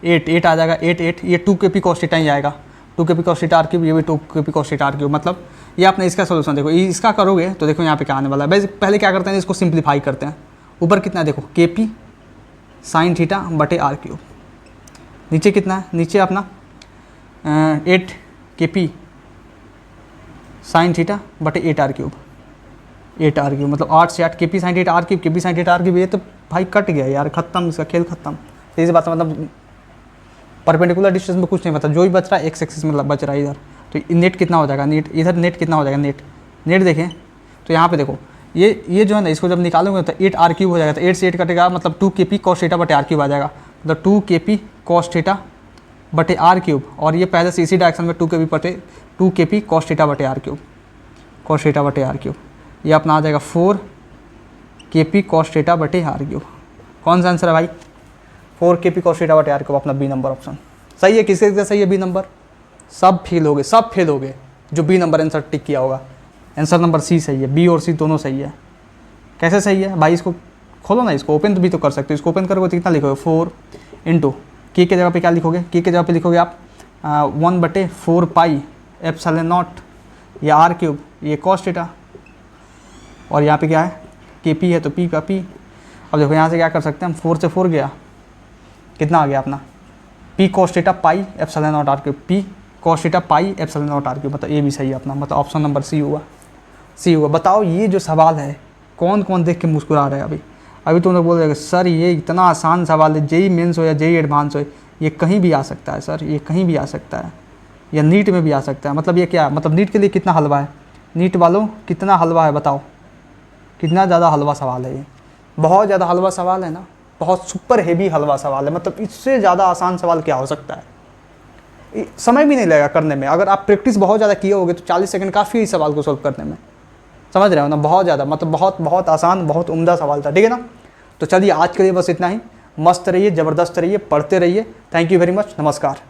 8 आ जाएगा, 8 ये 2KP cos थीटा ही आएगा, 2KP cos theta R cube, ये भी 2KP cos theta R cube. मतलब ये आपने इसका सोल्यूशन देखो, इसका करोगे तो देखो यहाँ पे क्या आने वाला है। पहले क्या करते हैं, इसको सिंप्लीफाई करते हैं। ऊपर कितना है देखो, KP sin थीटा बटे आर क्यूब, नीचे कितना है, नीचे अपना 8KP sin थीटा बटे 8R क्यूब, मतलब 8 से 8 KP sin theta R cube, KP sin theta R cube. ये तो भाई कट गया यार, खत्म, इसका खेल खत्म। इस बात मतलब परपेंडिकुलर डिस्टेंस में कुछ नहीं, मतलब जो भी बच रहा है एक्स एक्सिस में बच रहा है इधर। तो नेट कितना हो जाएगा, नेट इधर नेट कितना हो जाएगा, नेट देखें तो यहाँ पे देखो, ये जो है ना, इसको जब निकालोगे तो 8r³ हो जाएगा। तो 8 से 8 कटेगा, मतलब 2kp cos थीटा बटे r³ आ जाएगा। मतलब 2kp cos थीटा बटे r³, और ये पहले से इसी डायरेक्शन में 2kp cos थीटा बटे r³, cos थीटा बटे r³। ये अपना आ जाएगा 4kp cos थीटा बटे r³। कौन सा आंसर है भाई? 4kp cos थीटा बटे r³ अपना बी नंबर ऑप्शन सही है। किसके किसके सही है बी नंबर? सब फेल हो गए, सब फेल हो गए जो बी नंबर आंसर टिक किया होगा। आंसर नंबर सी सही है, बी और सी दोनों सही है। कैसे सही है भाई? इसको खोलो ना, इसको ओपन भी तो कर सकते हो। इसको ओपन करोगे तो कितना लिखोगे? 4 इंटू के जगह पे क्या लिखोगे? के जगह पे लिखोगे आप 1/4 पाई एप्सिलॉन नॉट, ये r³, ये cos थीटा, और यहाँ पे क्या है? kp है तो p का p। अब देखो यहाँ से क्या कर सकते हैं हम, 4 से 4 गया, कितना आ गया अपना? p cos theta pi epsilon not r³, p cos theta pi epsilon not r³। मतलब ये भी सही है अपना, मतलब ऑप्शन नंबर सी हुआ, सी हुआ। बताओ ये जो सवाल है कौन कौन देख के मुस्कुरा रहे हैं अभी तुम लोग बोल रहे हो सर ये इतना आसान सवाल है, जेई मेंस हो या जेई एडवांस हो, ये कहीं भी आ सकता है सर, ये कहीं भी आ सकता है, या नीट में भी आ सकता है। मतलब ये क्या, मतलब नीट के लिए कितना हलवा है? नीट वालों कितना हलवा है बताओ, कितना ज़्यादा हलवा सवाल है ये? बहुत ज़्यादा हलवा सवाल है ना, बहुत सुपर हेवी हलवा सवाल है। मतलब इससे ज़्यादा आसान सवाल क्या हो सकता है? समय भी नहीं लगेगा करने में। अगर आप प्रैक्टिस बहुत ज़्यादा किए होगे तो 40 सेकंड काफ़ी है इस सवाल को सॉल्व करने में। समझ रहे हो ना? बहुत ज़्यादा, मतलब बहुत बहुत आसान, बहुत उम्दा सवाल था। ठीक है ना? तो चलिए आज के लिए बस इतना ही। मस्त रहिए, ज़बरदस्त रहिए, पढ़ते रहिए। थैंक यू वेरी मच, नमस्कार।